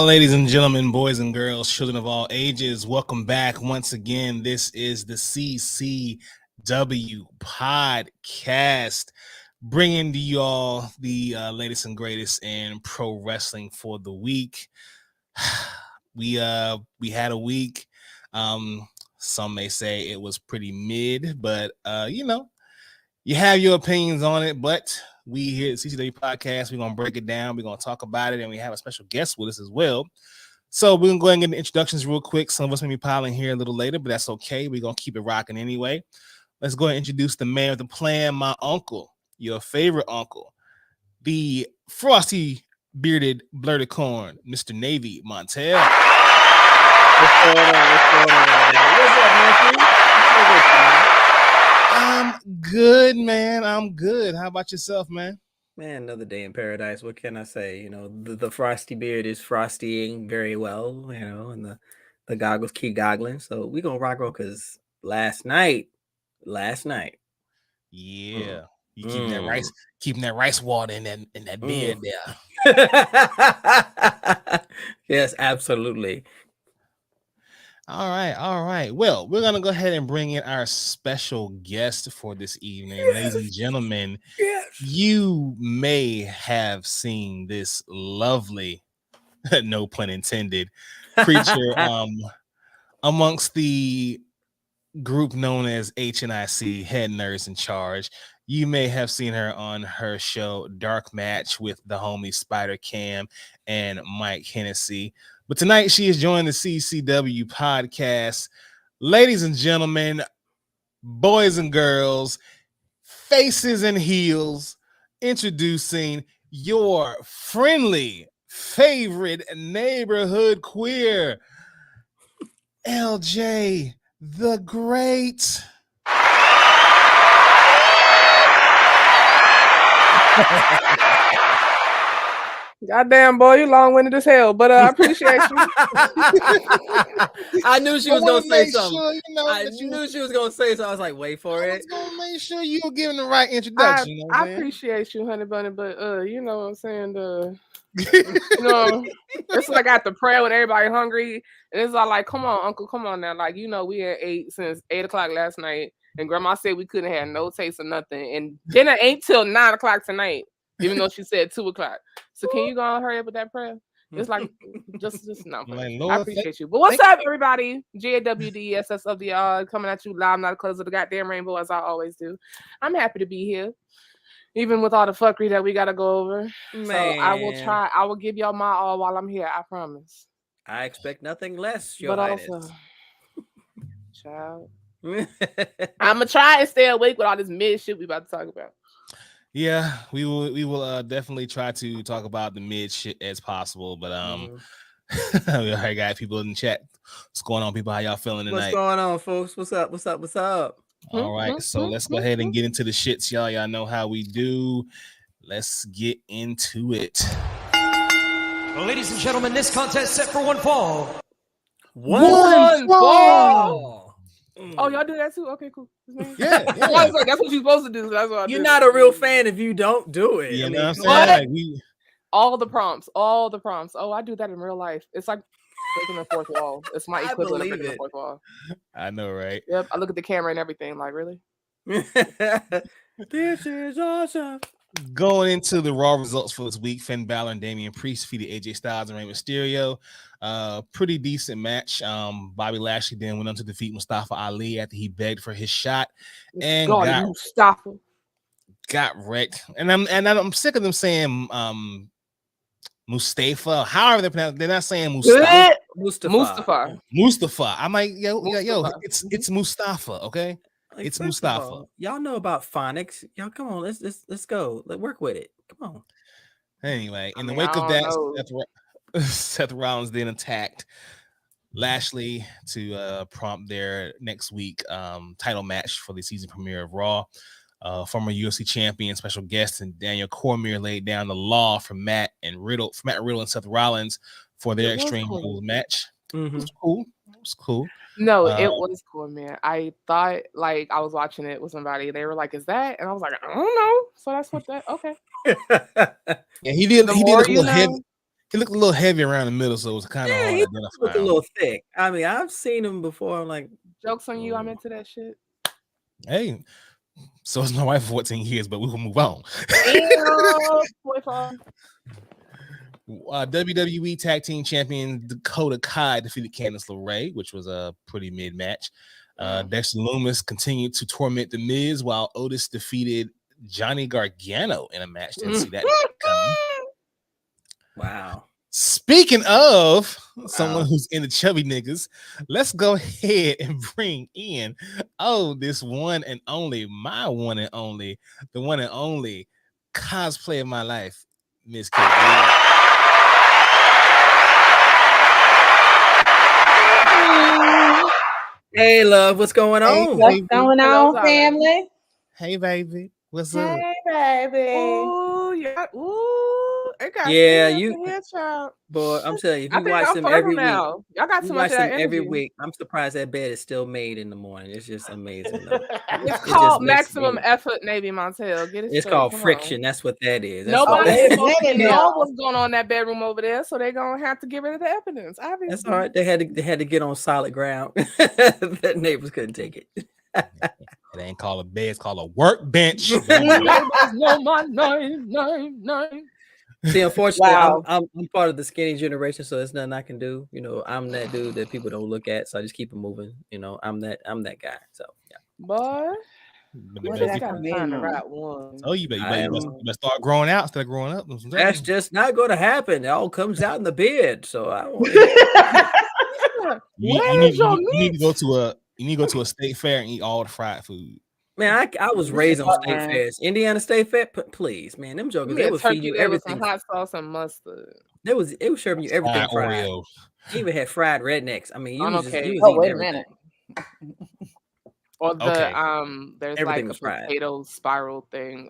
ladies and gentlemen, boys and girls, children of all ages, welcome back once again. This is the CCW podcast, bringing to you all the latest and greatest in pro wrestling for the week. We had a week. Some may say it was pretty mid, but you have your opinions on it. But we here at CCW Podcast, we're going to break it down. We're going to talk about it, and we have a special guest with us as well. So we're going to go ahead and get the introductions real quick. Some of us may be piling here a little later, but that's okay. We're going to keep it rocking anyway. Let's go ahead and introduce the man with the plan, my uncle, your favorite uncle, the frosty, bearded, blurted corn, Mr. Navy Montel. What's going on? What's up, Matthew? I'm good, man. I'm good. How about yourself, man? Man, another day in paradise. What can I say? You know, the frosty beard is frostying very well, you know, and the goggles keep goggling. So we're going to rock roll because last night. Yeah. You keeping that rice water in that beard there. Yes, absolutely. All right. Well, we're going to go ahead and bring in our special guest for this evening. Yes. Ladies and gentlemen, yes. You may have seen this lovely, no pun intended, creature amongst the group known as HNIC, Head Nurse in Charge. You may have seen her on her show Dark Match with the homie Spider Cam and Mike Hennessy. But tonight she is joining the CCW podcast. Ladies and gentlemen, boys and girls, faces and heels, introducing your friendly favorite neighborhood queer, LJ the Great. Goddamn, boy, you long-winded as hell, but I appreciate you. I knew she was going to say something. Sure, I knew she was going to say something. I was like, wait for it. I was going to make sure you were giving the right introduction. I appreciate you, honey bunny, but you know what I'm saying? It's like I got to pray when everybody hungry, and it's all like, come on, uncle, come on now. Like, we had ate since 8 o'clock last night, and grandma said we couldn't have no taste of nothing, and dinner ain't till 9 o'clock tonight, even though she said 2 o'clock. So can you go and hurry up with that prayer? It's like just no. I appreciate you. But what's up, everybody? GAWDSS of the coming at you live, not because of the goddamn rainbow, as I always do. I'm happy to be here, even with all the fuckery that we gotta go over. Man. So I will try. I will give y'all my all while I'm here. I promise. I expect nothing less, Your Highness. Also, child, I'm gonna try and stay awake with all this mid shit we about to talk about. Yeah, we will definitely try to talk about the mid shit as possible. But we already got people in the chat. What's going on, people? How y'all feeling tonight? What's going on, folks? What's up? All right, so let's go ahead and get into the shits, y'all. Y'all know how we do. Let's get into it. Well, ladies and gentlemen, this contest set for one fall. One fall. Oh, y'all do that too? Okay, cool. Yeah. I was like, that's what you're supposed to do. That's what you're not a real fan if you don't do it. You know what I'm saying? Like all the prompts. Oh, I do that in real life. It's like breaking the fourth wall. It's my equivalent of breaking the fourth wall. I know, right? Yep. I look at the camera and everything. Like, really? This is awesome. Going into the Raw results for this week, Finn Balor and Damian Priest defeated AJ Styles and Rey Mysterio. Pretty decent match. Bobby Lashley then went on to defeat Mustafa Ali after he begged for his shot and got wrecked. And I'm sick of them saying Mustafa. However they pronounce, they're not saying Mustafa. Mustafa. I'm like, yo, it's Mustafa. Okay. Like, it's Mustafa. Y'all know about phonics. Y'all come on, let's go. Let's work with it. Come on. Anyway, in the wake of that, Seth Rollins then attacked Lashley to prompt their next week title match for the season premiere of Raw. Former UFC champion, special guest, and Daniel Cormier laid down the law for Matt Riddle and Seth Rollins for their Extreme Rules match. Mm-hmm. It was cool. No, it was cool, man. I thought, like, I was watching it with somebody. They were like, "Is that?" And I was like, "I don't know." So that's what that. Okay. Yeah, he did a little heavy. He looked a little heavy around the middle, so it was kind of Yeah, hard he to looked identify a him. little thick. I mean, I've seen him before. I'm like, Jokes on you, I'm into that shit. Hey, so is my wife for 14 years, but we will move on. WWE Tag Team Champion Dakota Kai defeated Candice LeRae, which was a pretty mid match. Dexter Lumis continued to torment The Miz while Otis defeated Johnny Gargano in a match. Didn't see that coming. wow. Speaking of someone who's in the chubby niggas, let's go ahead and bring in this one and only, my one and only, the one and only cosplay of my life, Miss KayDee. Hey, love, what's going on? What's going on, family? Hey, baby. What's up? Hey, baby. Ooh, yeah. Ooh, it got Yeah, boy, I'm telling you, if I you think watch I'm them fertile every week, now. Y'all got you too much watch of that them every energy. week. I'm surprised that bed is still made in the morning. It's just amazing. Though. It's It called just makes maximum me- effort, Navy Montel. Get it It's straight. called Come friction. on. That's what that is. That's Nobody what- supposed to Wait a know minute. what's going on in that bedroom over there, so they're gonna have to give it the evidence. Obviously, That's all right. They had to get on solid ground. That neighbors couldn't take it. It ain't called a bed, it's called a workbench. Neighbors know my name. See, unfortunately, Wow. I'm part of the skinny generation, so there's nothing I can do. You know, I'm that dude that people don't look at, so I just keep it moving. You know, I'm that guy. So yeah. Boy, But you What just is gotta that find the mean? right one. Oh, you better I start growing out instead of growing up. That's just not going to happen. It all comes out in the bed. So I don't want to. Where's your you need meat? to go to a state fair and eat all the fried food. Man, I was raised on state Man. fairs. Indiana State Fair, please, man. Them jokers, Give they me a would feed turkey you there with some everything. hot sauce and mustard. It was serving you everything fried. Oreos. They even had fried rednecks. I mean, you was Okay. eating Oh, wait a everything. minute. Or the Okay. there's Everything like was a fried. potato spiral thing.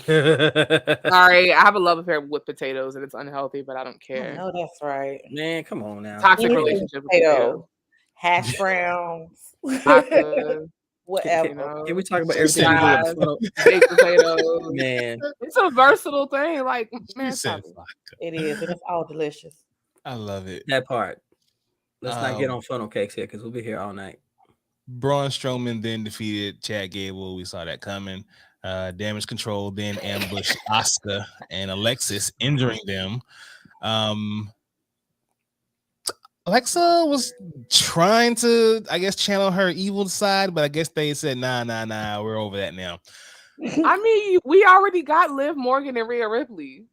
Sorry, I have a love affair with potatoes and it's unhealthy, but I don't I care. know that's right. Man, come on now. Toxic Anything relationship with potatoes. potato, hash browns, Vodka, whatever. you know, Can we talk about She everything said we do in fries, the funnel? baked potatoes. Man, It's a versatile thing. Like, man, She said stop it. vodka. It is, and it's all delicious. I love it. that part. Let's not get Um, on funnel cakes here because we'll be here all night. Braun Strowman then defeated Chad Gable. We saw that coming. Damage Control then ambushed Asuka and Alexis, injuring them. Alexa was trying to, I guess, channel her evil side, but I guess they said, nah, we're over that now. I mean, we already got Liv Morgan and Rhea Ripley.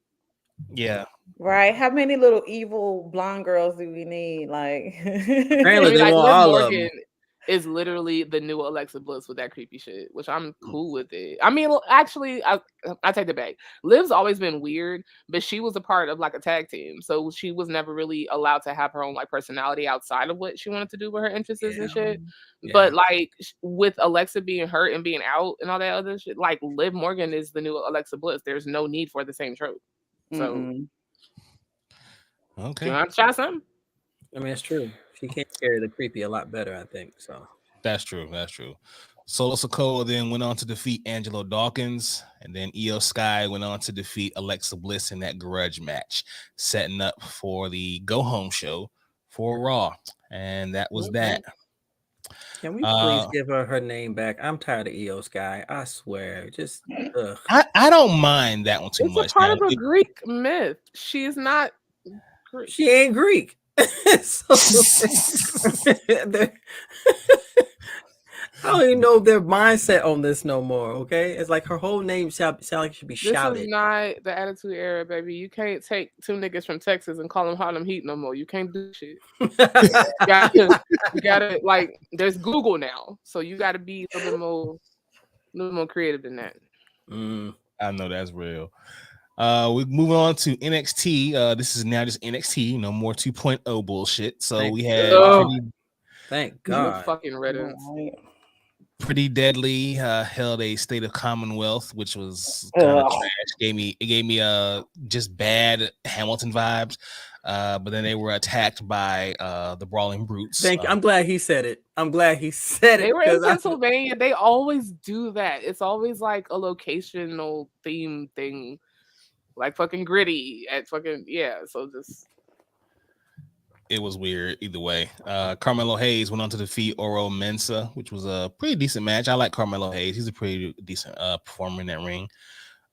Yeah. Right? How many little evil blonde girls do we need? Like, Apparently, they like want Liv all of Morgan them. is literally the new Alexa Bliss with that creepy shit, which I'm cool with it. I mean, actually, I take it back. Liv's always been weird, but she was a part of like a tag team, so she was never really allowed to have her own like personality outside of what she wanted to do with her interests and shit. Yeah. But like with Alexa being hurt and being out and all that other shit, like Liv Morgan is the new Alexa Bliss. There's no need for the same trope. So, Okay. you want to try something? I mean, it's true. She can carry the creepy a lot better, I think. So That's true. Solo Sikoa then went on to defeat Angelo Dawkins, and then Io Sky went on to defeat Alexa Bliss in that grudge match, setting up for the go home show for Raw. And that was that. can we please give her name back? I'm tired of Io Sky. I swear. Just ugh. I don't mind that one too much. It's a part Now, of a Greek myth. She is not Greek. She ain't Greek. So, I don't even know their mindset on this no more. Okay, it's like her whole name sound like it should be This shouted. is not the Attitude Era, baby. You can't take two niggas from Texas and call them Harlem Heat no more. You can't do shit. You gotta like. There's Google now, so you gotta be a little more creative than that. I know that's real. We move on to NXT. This is now just NXT, no more 2.0 bullshit. So we had Thank God. Fucking Reddit. Pretty Deadly held a State of Commonwealth, which was kind of trash. It gave me just bad Hamilton vibes. But then they were attacked by the Brawling Brutes. Thank you. I'm glad he said it. They were in Pennsylvania. They always do that. It's always like a locational theme thing. like fucking gritty at fucking So just it was weird either way. Carmelo Hayes went on to defeat Oro Mensah, which was a pretty decent match. I like Carmelo Hayes. He's a pretty decent performer in that ring.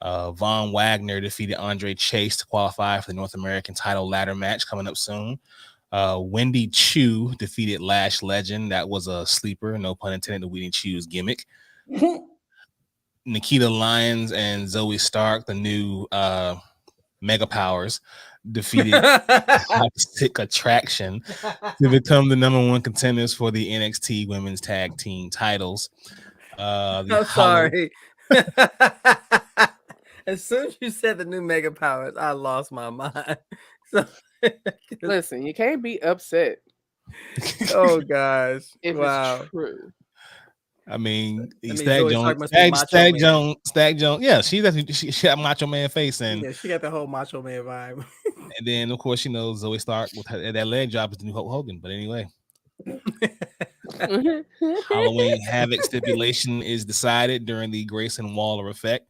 Von Wagner defeated Andre Chase to qualify for the North American title ladder match coming up soon. Wendy Chu defeated Lash Legend. That was a sleeper, no pun intended, the Wendy Chu's gimmick. Nikita Lyons and Zoe Stark, the new Mega Powers, defeated Toxic Attraction to become the #1 contenders for the NXT Women's Tag Team titles. I'm sorry. As soon as you said the new Mega Powers, I lost my mind. So, listen, you can't be upset. Oh gosh! If it's true. I mean, Stack Jones. Yeah, she got Macho Man face, and yeah, she got the whole Macho Man vibe. And then, of course, you know, Zoe Stark with that leg drop is the new Hulk Hogan. But anyway, Halloween Havoc stipulation is decided during the Grayson Waller effect.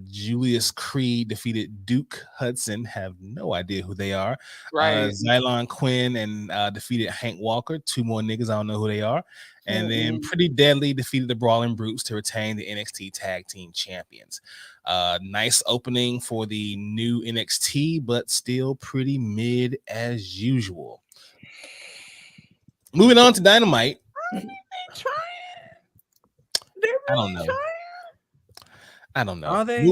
Julius Creed defeated Duke Hudson. Have no idea who they are. Right. Xylon Quinn and defeated Hank Walker. 2 more niggas. I don't know who they are. And then Pretty Deadly defeated the Brawling Brutes to retain the NXT Tag Team Champions. Nice opening for the new NXT, but still pretty mid as usual. Moving on to Dynamite. I don't know. Are they?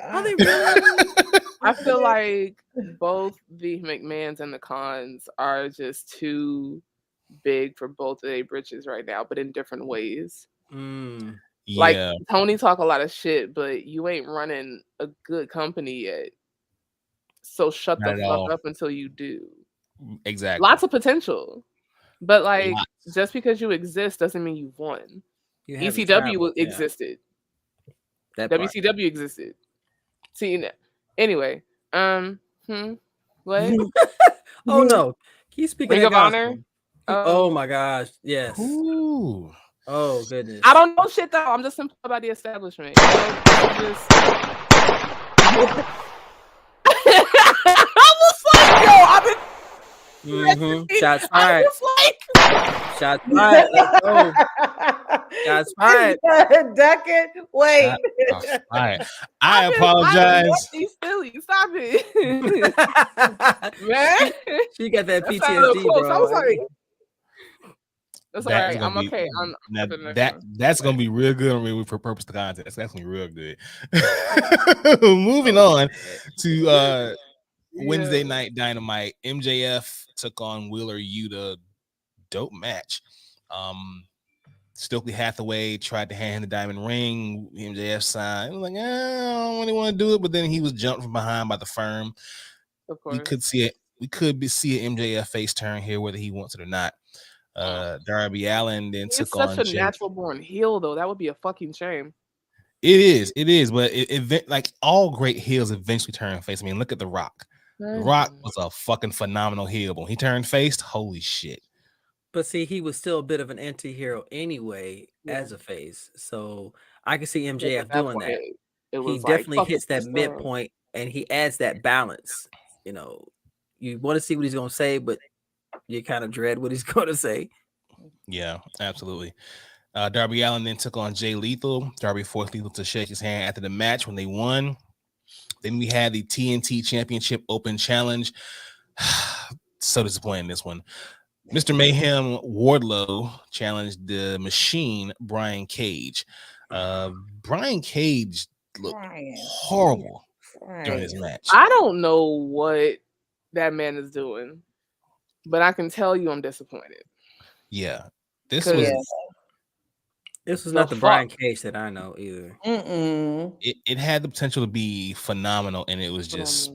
Are they really? I feel like both the McMahons and the Khans are just too big for both of their britches right now, but in different ways. Like Tony talk a lot of shit, but you ain't running a good company yet. So shut the fuck up until you do. Exactly. Lots of potential. But like just because you exist doesn't mean you've won. ECW existed. WCW existed. See, anyway, what? Oh no, he's speaking Ring of Honor. Oh my gosh, yes. Ooh. Oh goodness. I don't know shit though. I'm just simple about the establishment. I was like, yo, I've been. Shots fired. Shots fired. Let's go. Shots fired. Duck it. Wait. I apologize. Stop it. Man. She got that PTSD, bro. I was like, that's all right. I'm okay. That's gonna be real good on me for purpose of content. That's gonna be real good. Moving on to Wednesday Night Dynamite. MJF took on Wheeler Yuta. Dope match. Stokely Hathaway tried to hand the diamond ring. MJF signed. I was like, I don't really want to do it, but then he was jumped from behind by the Firm. Of course. We could see it. We could see an MJF face turn here, whether he wants it or not. Darby Allin then took on. He's such a natural born heel, though. That would be a fucking shame. It is, but it like all great heels eventually turn face. I mean, look at The Rock. The Rock was a fucking phenomenal heel, but when he turned face, holy shit. But see, he was still a bit of an anti-hero anyway as a face. So I can see MJF doing that. He definitely hits that midpoint and he adds that balance. You know, you want to see what he's going to say, but you kind of dread what he's going to say. Yeah, absolutely. Darby Allin then took on Jay Lethal. Darby forced Lethal to shake his hand after the match when they won. Then we had the TNT Championship Open Challenge. So disappointing, this one. Mr. Mayhem Wardlow challenged the Machine, Brian Cage. Brian Cage looked horrible during this match. I don't know what that man is doing, but I can tell you I'm disappointed. Yeah. This was not the Brian Cage that I know either. It had the potential to be phenomenal, and it was just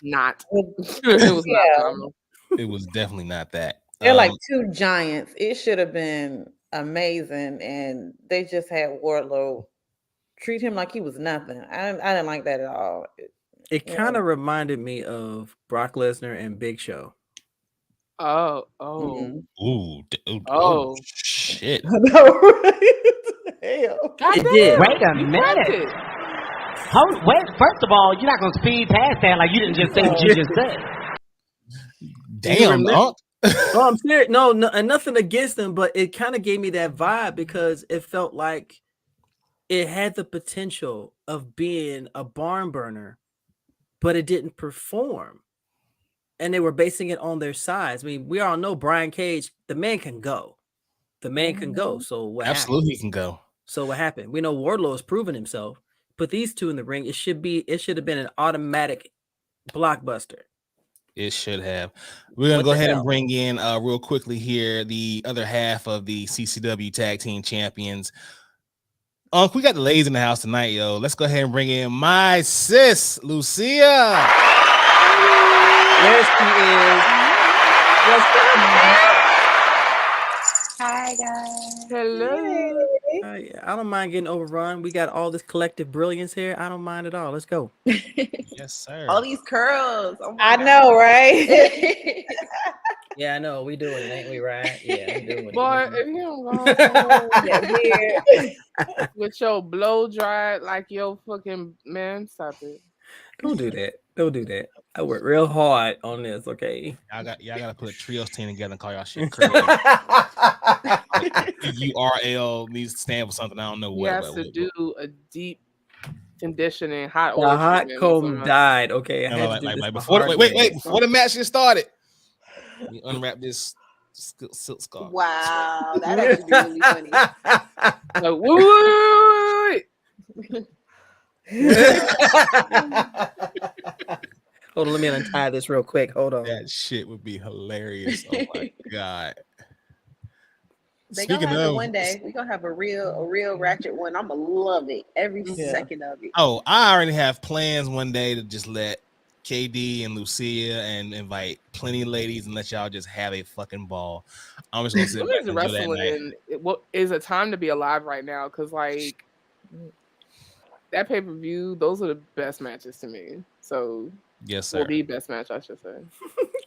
not. It was not phenomenal. It was definitely not that. They're like two giants. It should have been amazing, and they just had Wardlow treat him like he was nothing. I didn't like that at all. It kind of reminded me of Brock Lesnar and Big Show. Oh shit. hell. It did. Wait a minute. Wait, first of all, you're not gonna speed past that like you didn't just say what you just said. Damn, Unc. No, I'm serious. No, and nothing against them, but it kind of gave me that vibe because it felt like it had the potential of being a barn burner, but it didn't perform. And they were basing it on their size. I mean, we all know Brian Cage, the man can go. The man can go. So what Absolutely happened? He can go. So what happened? We know Wardlow has proven himself. Put these two in the ring. It should have been an automatic blockbuster. It should have. We're gonna go ahead and bring in real quickly here the other half of the CCW Tag Team Champions. We got the ladies in the house tonight, yo. Let's go ahead and bring in my sis, Lucia. Yes, she is. What's up, man? Hi, guys. Hello. I don't mind getting overrun. We got all this collective brilliance here. I don't mind at all. Let's go. Yes, sir. All these curls. Oh I know, right? Yeah, I know. We doing it, ain't we, right? Yeah, we doing it. Boy, if you don't go with your blow dried like your fucking man, stop it. Don't do that. Don't do that. I worked real hard on this, okay? Y'all gotta put a trios team together and call y'all shit curly. URL needs to stand for something. I don't know He what. has to do a deep conditioning hot The oil hot treatment or comb something. died. Okay, I No, had like, to do like, this like the before, hard wait, way. before the match just started. We unwrap this silk scarf. Wow, that actually be really funny. Like, wait. Hold on, let me untie this real quick. Hold on. That shit would be hilarious. Oh my god. They gonna have it one day. We gonna have a real ratchet one. I'ma love it every second of it. Oh, I already have plans one day to just let KayDee and Lucia and invite plenty of ladies and let y'all just have a fucking ball. I'm just gonna sit back and do that night. What is a time to be alive right now? Because like that pay-per-view, those are the best matches to me. So yes, sir. Well, the best match, I should say.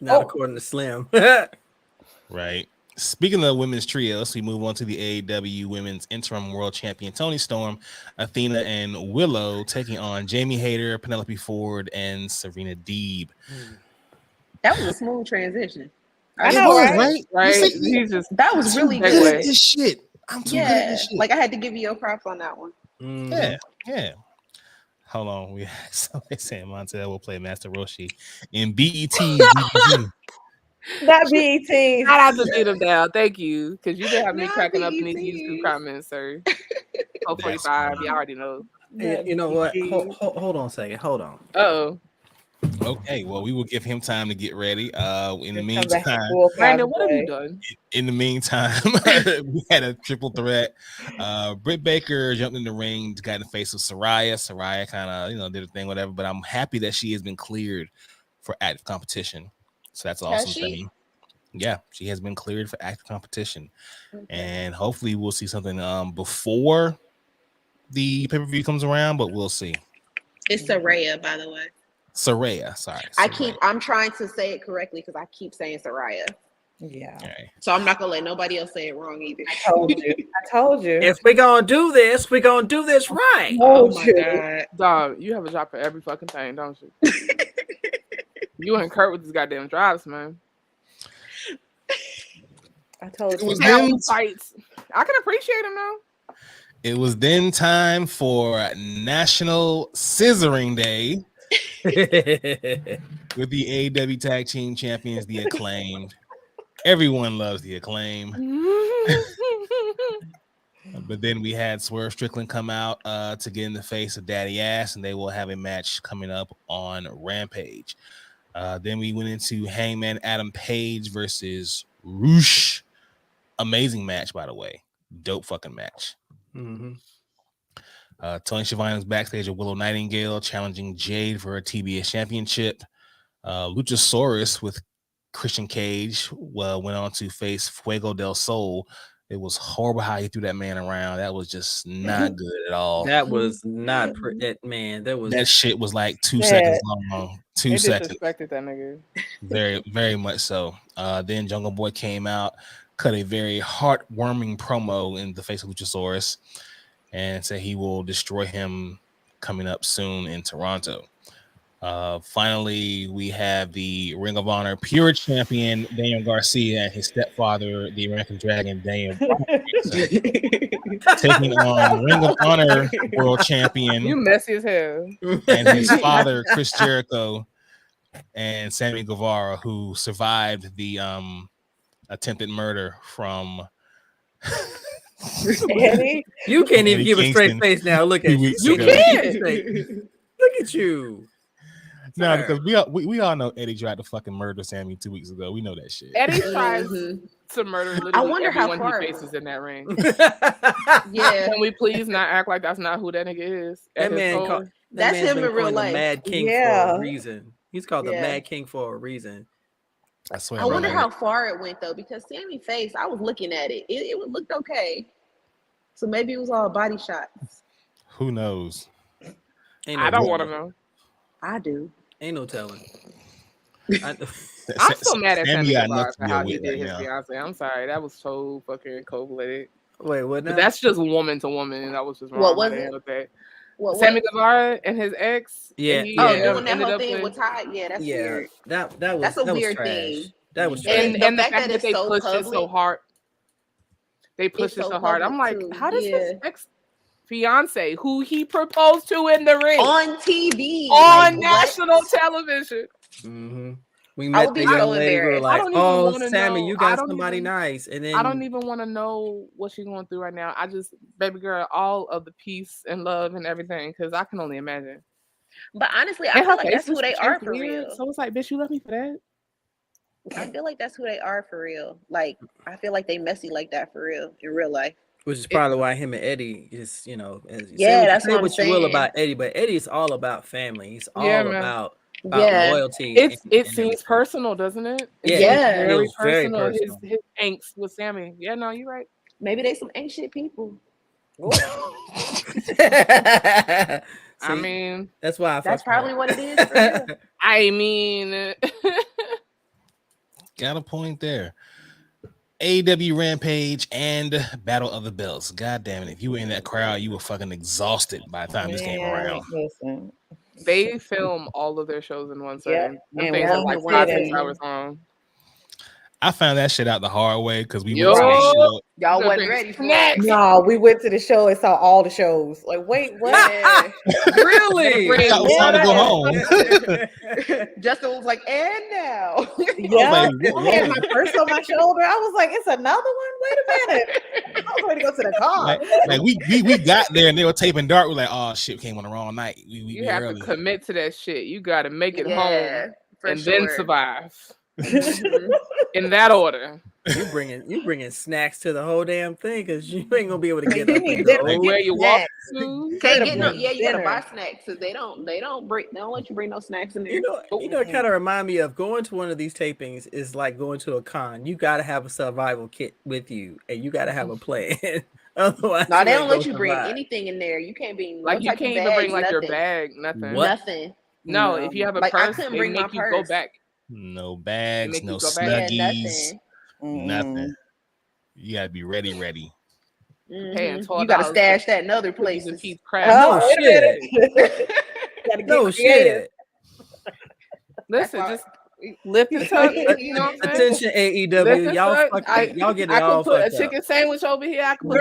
Not according to Slim. Right. Speaking of women's trios, we move on to the AEW Women's Interim World Champion Toni Storm, Athena, and Willow taking on Jamie Hayter, Penelope Ford, and Serena Deeb. That was a smooth transition. I know, right? That was really good. This shit. I'm too good at this shit. Like I had to give you your props on that one. Yeah. Hold on. We somebody saying Montel will play Master Roshi in BET. Not BET. Shout out to beat him down. Thank you. Because you didn't have me cracking up in these YouTube comments, sir. 45, you already know. Yeah, you know what? Hold on a second. Hold on. Uh-oh. Okay, well, we will give him time to get ready. In the meantime, Brandon, what have you done? In the meantime, we had a triple threat. Britt Baker jumped in the ring, got in the face of Saraya. Saraya kind of, did a thing, whatever. But I'm happy that she has been cleared for active competition. So that's an awesome thing. Yeah, she has been cleared for active competition, and hopefully we'll see something before the pay-per-view comes around. But we'll see. It's Saraya, by the way. Saraya, sorry. I'm trying to say it correctly because I keep saying Saraya. Yeah. Okay. So I'm not gonna let nobody else say it wrong either. I told you. If we're gonna do this, we're gonna do this right. Oh my god. Dog, you have a job for every fucking thing, don't you? You and Kurt with these goddamn drives, man. I told you. Fights. I can appreciate them though. It was then time for National Scissoring Day with the AEW Tag Team Champions, the Acclaimed. Everyone loves the Acclaim. But then we had Swerve Strickland come out to get in the face of Daddy Ass, and they will have a match coming up on Rampage. Then we went into Hangman Adam Page versus Roosh. Amazing match, by the way. Dope fucking match. Mm-hmm. Tony Schiavone was backstage with Willow Nightingale challenging Jade for a TBS championship. Luchasaurus with Christian Cage went on to face Fuego del Sol. It was horrible how he threw that man around. That was just not good at all. That was not that shit was like 2 seconds long. 2 seconds. Disrespected that nigga. Very, very much so. Then Jungle Boy came out, cut a very heartwarming promo in the face of Luchasaurus. and said he will destroy him coming up soon in Toronto. Finally, we have the Ring of Honor Pure Champion Daniel Garcia and his stepfather, the American Dragon Daniel, taking on Ring of Honor World Champion. You messy as hell. And his father, Chris Jericho, and Sammy Guevara, who survived the attempted murder from Eddie. You can't even give a straight face now. Look at you. You can't. Look at you. No, because we all know Eddie tried to fucking murder Sammy 2 weeks ago. We know that shit. Eddie tries to murder literally everyone he faces in that ring. Yeah. Can we please not act like that's not who that nigga is? That's him in real life. The Mad King for a reason. He's called the Mad King for a reason. I swear. I wonder how far it went though, because Sammy face, I was looking at it. It looked okay. So maybe it was all body shots. Who knows? I don't want to know. I do. Ain't no telling. I'm so mad at Sammy Guevara for how he did his fiance. I'm sorry, that was so fucking cold-blooded. Wait, what? But that's just woman to woman, and that was just wrong. What was it? Sammy Guevara and his ex. Yeah. Doing that whole thing with Ty. Yeah, that's weird. That's a weird thing. That was and the fact that they pushed it so hard. They pushed it so hard. I'm like, how does his ex fiance, who he proposed to in the ring, on TV, on national television? Mm-hmm. We met the young lady. We were like, "Oh, Sammy, you got somebody nice." And then I don't even want to know what she's going through right now. I just, baby girl, all of the peace and love and everything, because I can only imagine. But honestly, I feel like that's who they are for real. So it's like, bitch, you love me for that. I feel like that's who they are for real. Like, I feel like they messy like that for real in real life. Which is probably why him and Eddie is, that's what I'm saying. You will about Eddie, but Eddie's all about family. He's all about loyalty. It seems personal, doesn't it? Yeah, very personal. His angst with Sammy. Yeah, no, you're right. Maybe they some ancient people. I mean, that's why that's probably what it is for you. I mean, got a point there. AEW Rampage and Battle of the Belts. God damn it. If you were in that crowd, you were fucking exhausted by the time this came around. Listen. They film all of their shows in one setting. Yeah. Things are like 5-6 hours long. I found that shit out the hard way because we went to the show. Y'all wasn't ready for that. No, we went to the show and saw all the shows. Like, wait, what? Really? I was trying to go home. Justin was like, and now. Yeah, I had my purse on my shoulder. I was like, it's another one? Wait a minute. I was ready to go to the car. Like we got there and they were taping dark. We're like, oh shit, came on the wrong night. You have to commit to that shit. You got to make it home and then survive. In that order. You bringing snacks to the whole damn thing because you ain't gonna be able to get up where you walk to. Can't get no. Yeah, you gotta buy snacks because they don't let you bring no snacks in there. You know, it kind of remind me of going to one of these tapings is like going to a con. You gotta have a survival kit with you, and you gotta have a plan. Otherwise, no, they don't let you bring anything in there. You can't bring like you can't even bring like your bag, nothing. What? Nothing. No, if you have a purse, they make you go back. No bags, no snuggies, nothing. You gotta be ready. Hey, you gotta stash that in other places. No shit. No shit. Listen, just lift it up. You know what I'm saying? Attention, AEW. Y'all get it all. I could put a chicken sandwich over here. I could put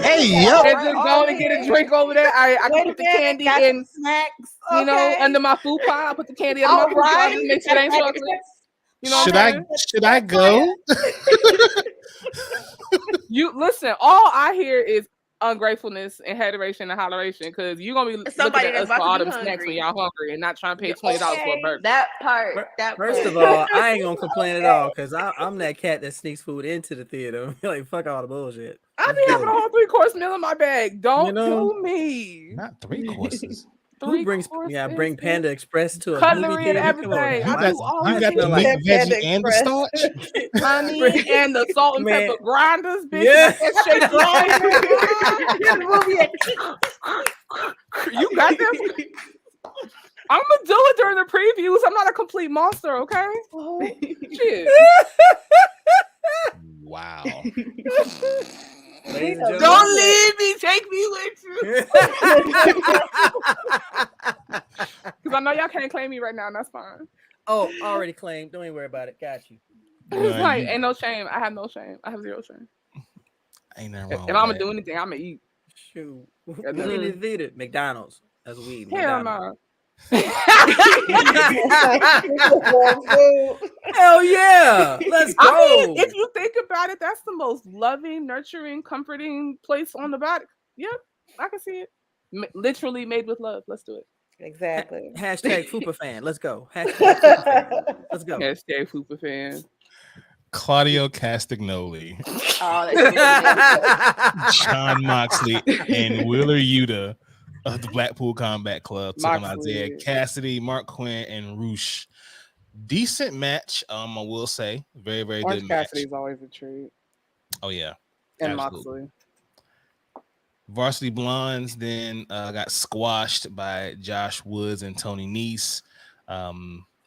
hey, yo, and just go and get a drink over there. I can put the candy in snacks. You know, under my food pile. I put the candy under my food pile. Just make sure it ain't chocolate. You know should I go? You listen. All I hear is ungratefulness and hateration and holleration because you're gonna be looking at us for all them snacks when y'all hungry and not trying to pay $20 for a burger. That part. First of all, I ain't gonna complain at all because I'm that cat that sneaks food into the theater. Like fuck all the bullshit. I be having a whole 3-course meal in my bag. Don't do me. Not 3 courses. Who brings bring Panda Express to a cutlery and everything. You got the meat, veggie, and the starch, honey, and the salt and pepper grinders, bitch. Yeah. You got this. I'm gonna do it during the previews. I'm not a complete monster, okay? Shit. Wow. Don't leave me, Take me with you. Because I know y'all can't claim me right now, and that's fine. Oh, already claimed. Don't even worry about it. Got you. It's like, ain't no shame. I have no shame. I have zero shame. Ain't nothing wrong. If I'm gonna do anything, I'm gonna eat. Shoot. McDonald's. That's what we eat. Hell no. Hell yeah. Let's go. I mean, if you think about it, that's the most loving, nurturing, comforting place on the body. Yep, I can see it. Literally made with love. Let's do it. Exactly. Hashtag Fupa fan. Let's go. Hashtag Fupa fan. Let's go. Hashtag Fupa fan. Claudio Castagnoli, John Moxley, and Wheeler Yuta of the Blackpool Combat Club took on Isaiah Cassidy, Mark Quinn, and Roosh. Decent match, I will say. Very, very Orange good match. Cassidy's always a treat. Oh yeah, and absolutely. Moxley. Varsity Blondes then got squashed by Josh Woods and Tony Nese.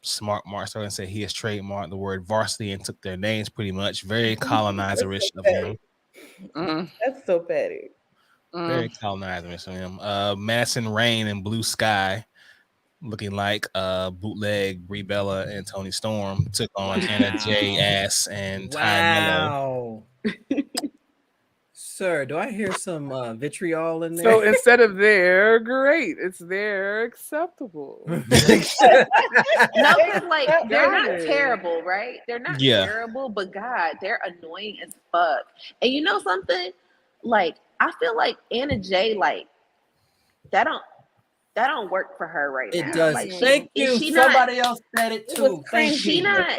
Smart Mark started to say he has trademarked the word varsity and took their names pretty much. Very colonizerish of him. That's so petty. Very colonizerish of him. Madison Rain and Blue Sky, looking like bootleg Brie Bella and Tony Storm, took on Anna J. Ass and Ty Mello. Sir, do I hear some vitriol in there? So instead of they're great, it's they're acceptable. No, because like they're not terrible, right? They're not terrible, but God, they're annoying as fuck. And you know something? Like I feel like Anna J, like that don't work for her right now. It does. Like, Thank you. Somebody else said it too. She not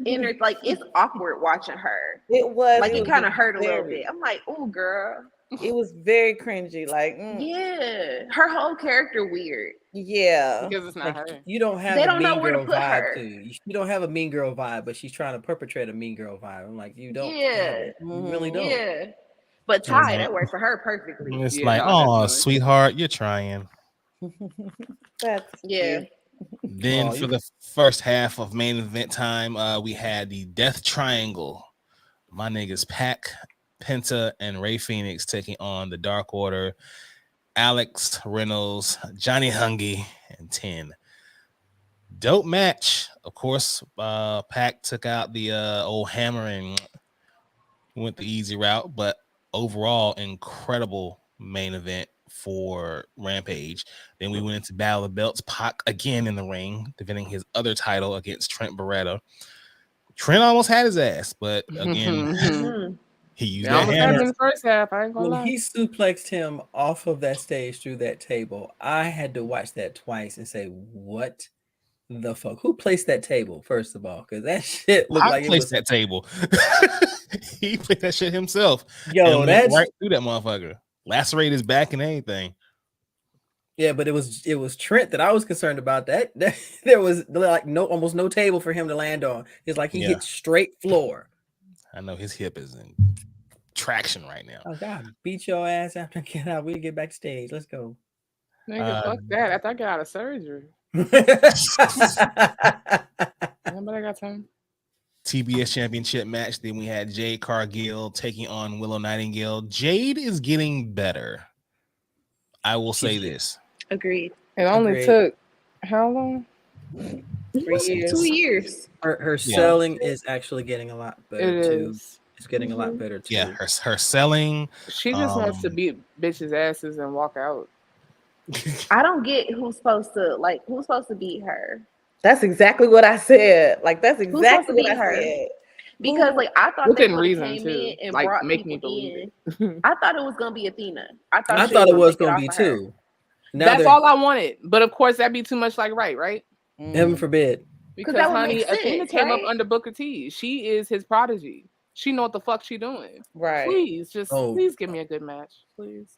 in her, like it's awkward watching her. It was like it kind of hurt a little bit. I'm like, oh girl. It was very cringy. Like yeah, her whole character weird. Yeah, because it's not her. You don't have. They a don't know mean where to girl put vibe her. too. You don't have a mean girl vibe, but she's trying to perpetrate a mean girl vibe. I'm like, you don't. Yeah, you really don't. Yeah, but Ty, that worked for her perfectly. It's like, oh, sweetheart, you're trying. Then for the first half of main event time, we had the Death Triangle. My niggas Pac, Penta, and Ray Phoenix taking on the Dark Order, Alex Reynolds, Johnny Hungy, and 10. Dope match. Of course, Pac took out the old hammer and went the easy route, but overall, incredible main event for Rampage. Then we went into Battle of Belts. Pac again in the ring, defending his other title against Trent Beretta. Trent almost had his ass, but again, he used that hammer. In the first half, I ain't gonna lie. When he suplexed him off of that stage through that table, I had to watch that twice and say, "What the fuck? Who placed that table?" First of all, because that shit looked like it was that table. He played that shit himself. Yo, that's right through that motherfucker. Lacerate his back and anything. Yeah, but it was Trent that I was concerned about. That there was like almost no table for him to land on. It's like he hit straight floor. I know his hip is in traction right now. Oh God, beat your ass after I get out. We get backstage. Let's go. Nigga, fuck that. I thought I got out of surgery. Nobody got time. TBS Championship match. Then we had Jade Cargill taking on Willow Nightingale. Jade is getting better. I will say this. Agreed. It only took how long? 3 years. 2 years. Her selling is actually getting a lot better too. It's getting a lot better too. Yeah, her selling. She just wants to beat bitches' asses and walk out. I don't get who's supposed to beat her. That's exactly what I said. Like that's exactly what I said. Because like I thought they reason to and like brought make me people believe in. I thought it was gonna be Athena. I thought it was gonna be too. That's all I wanted. But of course that'd be too much like right? Heaven forbid. Because honey, Athena came up under Booker T. She is his prodigy. She know what the fuck she doing. Right. Please please give me a good match, please.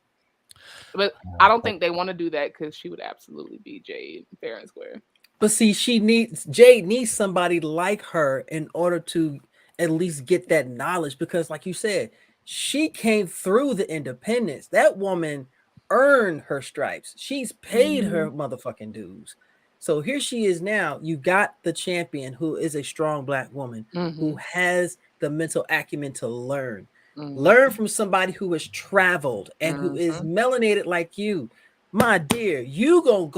But I don't think they want to do that because she would absolutely beat Jade fair and square. But see, Jade needs somebody like her in order to at least get that knowledge, because like you said, she came through the independence. That woman earned her stripes. She's paid her motherfucking dues. So here she is now. You got the champion who is a strong black woman who has the mental acumen to learn. Learn from somebody who has traveled and who is melanated like you. My dear, you gonna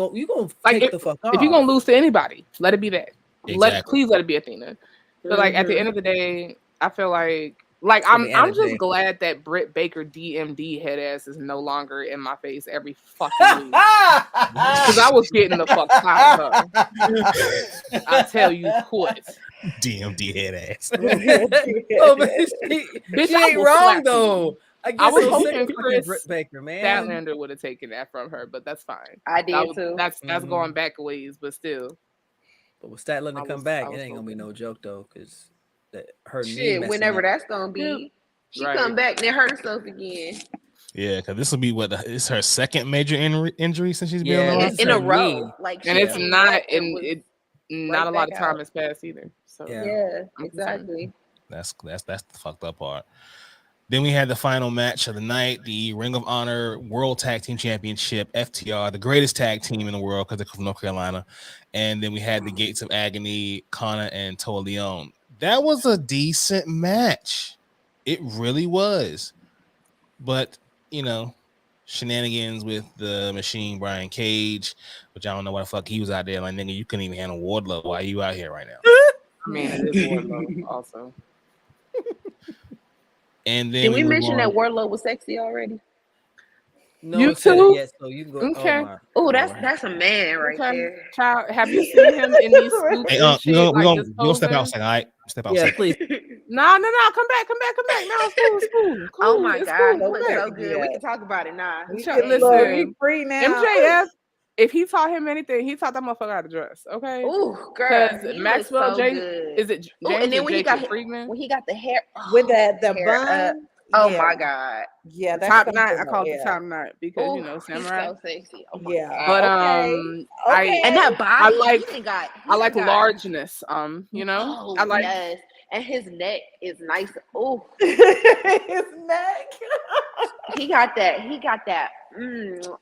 take the fuck off. If you're gonna lose to anybody, let it be that. Exactly. Please let it be Athena. But like at the end of the day, I feel like I'm just glad that Britt Baker DMD head ass is no longer in my face every fucking week. Because I was getting the fuck out of her. I tell you what. DMD head ass. Bitch, she ain't wrong though. I was hoping Chris Britt Baker, man. Statlander would have taken that from her, but that's fine. I did too. That's going back a ways, but still. But with Statlander come back, it ain't gonna be no joke though, because her shit. Knee whenever up. that's gonna be, she come back and then hurt herself again. Yeah, because this will be it's her second major injury since she's been on in a row. Like, and it's not not a lot of time has passed either. So yeah, exactly. That's the fucked up part. Then we had the final match of the night, the Ring of Honor World Tag Team Championship, FTR, the greatest tag team in the world because they're from North Carolina. And then we had the Gates of Agony, Kana and Toa Leon. That was a decent match. It really was. But, shenanigans with the Machine, Brian Cage, which I don't know what the fuck he was out there. Like, nigga, you couldn't even handle Wardlow. Why are you out here right now? I mean, it is Wardlow also. And then did we mention that Wardlow was sexy already? No, you too. Yet, so you can go. Okay. Oh, that's a man right there. Child, have you seen him in these scoops? Hey, we're gonna step outside, all right? Step outside. Yeah, please. No. Come back. No, it's cool. Oh my God, that was so good. We can talk about it now. Listen, free now. MJF. If he taught him anything, he taught that motherfucker how to dress. Okay. Ooh, girl. Maxwell so James, is it James and then when Friedman? When he got the hair with the bun. Oh my God. Yeah, that's top knot. I call it the top knot because samurai. So sexy. Oh my God. But okay. And that body. I like largeness. I like. Yes. And his neck is nice. Oh, his neck. he got that.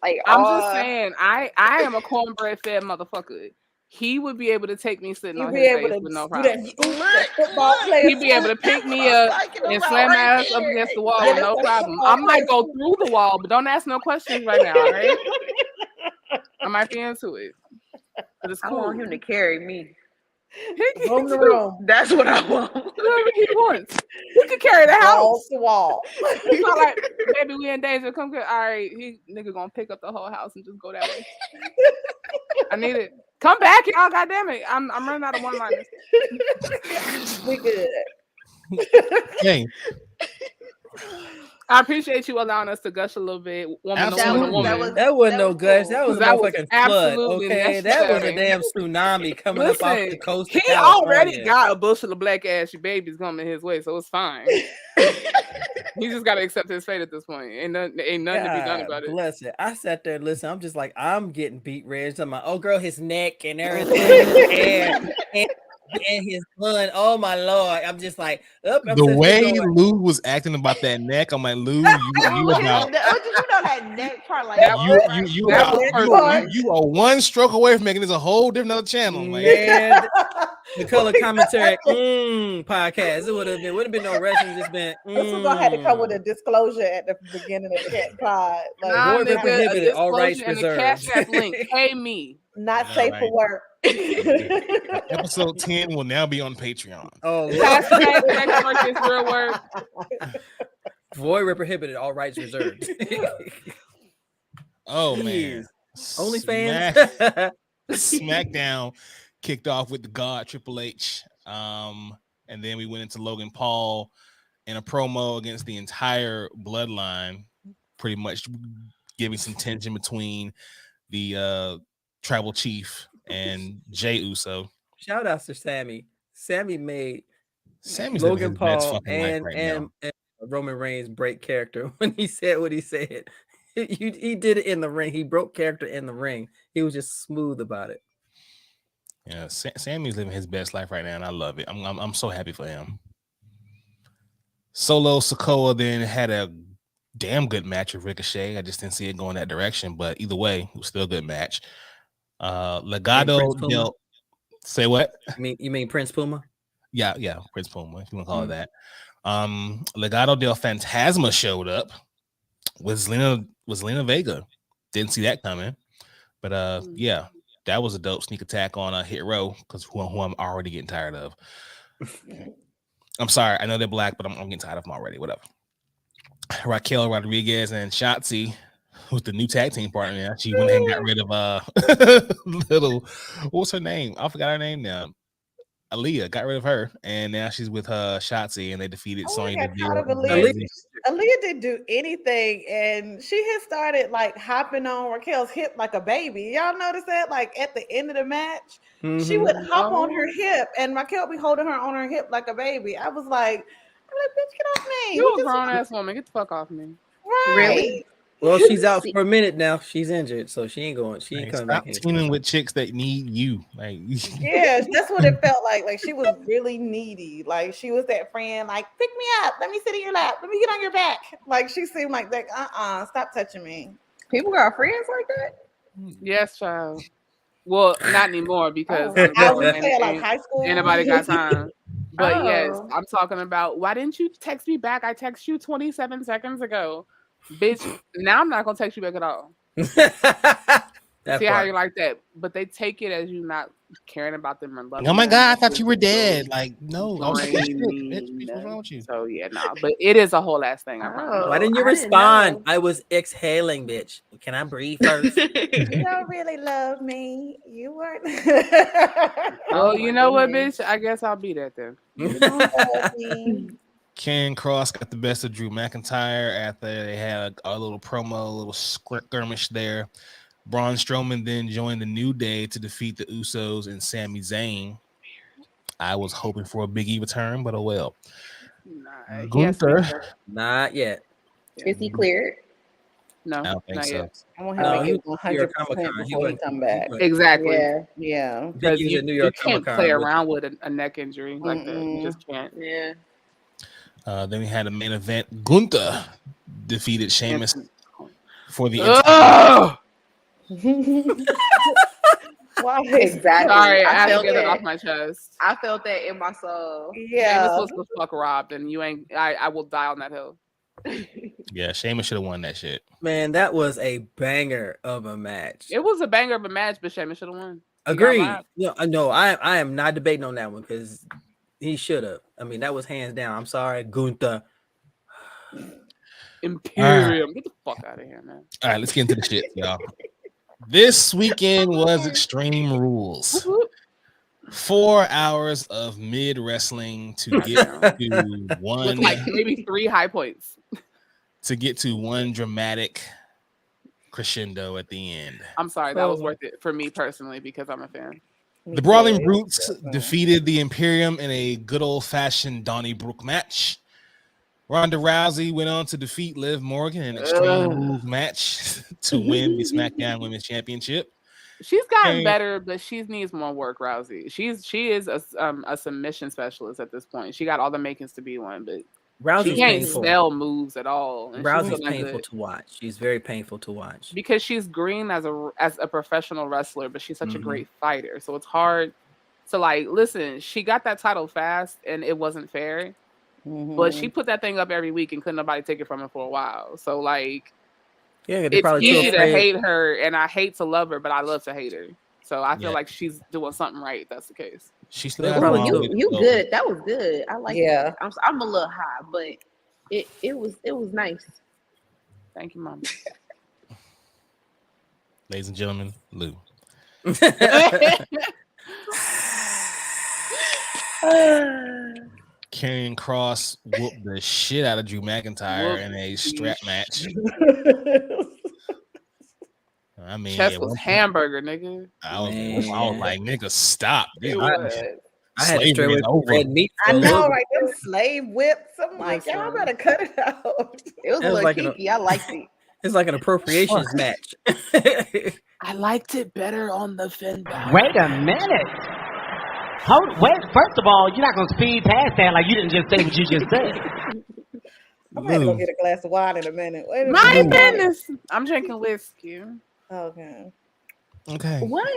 Like I'm just saying, I am a cornbread fed motherfucker. He would be able to take me sitting on his face with no problem. He'd be able to pick me up and slam my ass up against the wall with no problem. I might go through the wall, but don't ask no questions right now, right? I might be into it. But it's cool. I want him to carry me. Room to room. That's what I want. Whatever he wants. He can carry the house. Wall to wall. It's not like, baby, we in danger. Come get. All right, he nigga gonna pick up the whole house and just go that way. I need it. Come back, y'all. God damn it. I'm running out of one-liners. We good. Hey. I appreciate you allowing us to gush a little bit. Woman. That wasn't no gush. That was a fucking flood. Okay, that was a necessary. damn tsunami coming up off the coast. He already got a bushel of black ashy babies coming his way, so it's fine. He just got to accept his fate at this point. Ain't nothing to be done about it. Bless it. I sat there and listened. I'm just like, I'm getting beat red. I'm like, oh girl, his neck and everything. And his bun. Oh my Lord. I'm just like, the way Lou was acting about that neck, I'm like, Lou, you about that neck part like you are one stroke away from making this a whole different other channel. Man, the color commentary podcast. It would have been no wrestling. Just been. This was gonna have to come with a disclosure at the beginning of the pod. Like, prohibited, all rights reserved. Cash App link. Pay me. Not safe for work. Episode 10 will now be on Patreon. Oh, real work. Void prohibited, all rights reserved. Oh man. OnlyFans. SmackDown kicked off with the God Triple H. And then we went into Logan Paul in a promo against the entire bloodline, pretty much giving some tension between the tribal chief and Jey Uso. Shout out to Sammy. Sammy's Logan Paul and Roman Reigns break character when he said what he said. He did it in the ring. He broke character in the ring. He was just smooth about it. Yeah, Sammy's living his best life right now, and I love it. I'm so happy for him. Solo Sikoa then had a damn good match with Ricochet. I just didn't see it going that direction, but either way, it was still a good match. Legado dealt. Say what? You mean Prince Puma? Yeah, Prince Puma, if you want to call it that. Legado del Fantasma showed up. Was Lena Vega. Didn't see that coming. But yeah, that was a dope sneak attack on a Hit Row, because who I'm already getting tired of. I'm sorry, I know they're black, but I'm getting tired of them already. Whatever. Raquel Rodriguez and Shotzi with the new tag team partner. She went and got rid of what's her name? I forgot her name now. Aaliyah got rid of her, and now she's with Shotzi, and they defeated Sonya Deville. Aaliyah didn't do anything, and she had started like hopping on Raquel's hip like a baby. Y'all notice that? Like at the end of the match, she would hop on her hip, and Raquel would be holding her on her hip like a baby. I was like, bitch, get off me. You a grown ass woman. Get the fuck off me. Right. Really? Well, she's out for a minute now. She's injured, so she ain't going. She ain't coming back. Stop teaming with chicks that need you. Like, yeah, that's what it felt like. Like she was really needy. Like she was that friend. Like, pick me up. Let me sit in your lap. Let me get on your back. Like she seemed like that. Stop touching me. People got friends like that. Yes, child. Well, not anymore because I was saying like high school. Anybody got time? But yes, I'm talking about. Why didn't you text me back? I texted you 27 seconds ago. Bitch, now I'm not gonna text you back at all. See how you like that, but they take it as you not caring about them and loving. Oh my them. God, I thought you were dead. Like, no, what's wrong with you? So yeah, no, but it is a whole ass thing. Why didn't you respond? I was exhaling, bitch. Can I breathe first? You don't really love me. You weren't. Oh, you know what, bitch? I guess I'll be that then. You don't love me. Ken Cross got the best of Drew McIntyre after they had a little promo, a little skirmish there. Braun Strowman then joined the New Day to defeat the Usos and Sami Zayn. I was hoping for a Big E return, but oh well. Gunther, not yet. Is he cleared? No, I don't think so. Yet. I want him to get 100% before he come back. Exactly. Yeah. Because you can't play around with a neck injury like that. You just can't. Yeah. Then we had a main event. Gunther defeated Sheamus for the Why? Exactly. Sorry, I had to get it off my chest. I felt that in my soul. Yeah. Sheamus was the fuck robbed, and you ain't. I will die on that hill. Yeah, Sheamus should have won that shit. Man, that was a banger of a match. It was a banger of a match, but Sheamus should have won. Agreed. No, I am not debating on that one because he should have. I mean, that was hands down. I'm sorry, Gunther. Imperium. Get the fuck out of here, man. All right, let's get into the shit, y'all. This weekend was Extreme Rules. 4 hours of mid wrestling to get to one. With like maybe 3 high points. To get to one dramatic crescendo at the end. I'm sorry, that was worth it for me personally because I'm a fan. The Brawling Brutes defeated the Imperium in a good old-fashioned Donnybrook match. Ronda Rousey went on to defeat Liv Morgan in an Extreme Rules match to win the SmackDown Women's Championship. She's gotten better, but she needs more work, Rousey. She is a submission specialist at this point. She got all the makings to be one, but Rousey's she can't painful. sell moves at all. Rousey's painful to watch. She's very painful to watch because she's green as a professional wrestler, but she's such a great fighter. So it's hard to like listen. She got that title fast, and it wasn't fair. But she put that thing up every week, and couldn't nobody take it from her for a while. So like, it's easy to hate her, and I hate to love her, but I love to hate her. So I feel like she's doing something right. If that's the case. She's still you good. That was good. I like it. I'm a little high, but it was nice. Thank you, Mom. Ladies and gentlemen, Lou. Karrion Kross whooped the shit out of Drew McIntyre in a strap match. I mean, chest was hamburger, nigga. I was like, nigga, stop. I had to stray away from red meat. I know, right? Them slave whips. I'm like, y'all better cut it out. It was a little kinky. I liked it. It's like an appropriations match. I liked it better on the fin back. Wait a minute. First of all, you're not gonna speed past that like you didn't just say what you just said. I'm gonna go get a glass of wine in a minute. Wait a My minute. goodness, I'm drinking whiskey. Okay. Okay. What?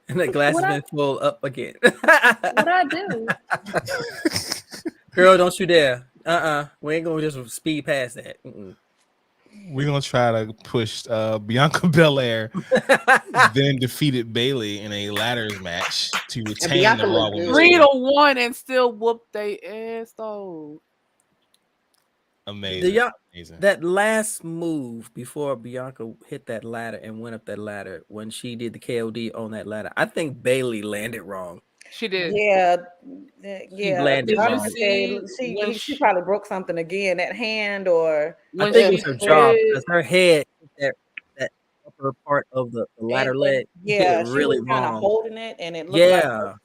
And the glass has been full up again. What I do? Girl, don't you dare. We ain't gonna just speed past that. We're gonna try to push Bianca Belair, then defeated Bayley in a ladders match to retain the Raw Women's 3-1 and still whoop they ass though. Amazing. Amazing. That last move before Bianca hit that ladder and went up that ladder, when she did the KOD on that ladder, I think Bayley landed wrong. She did. Yeah. She landed wrong. She probably broke something again, that hand, or I think it was her jaw, because her head, that upper part of the ladder leg, hit it really she was kind of wrong. holding it, and it looked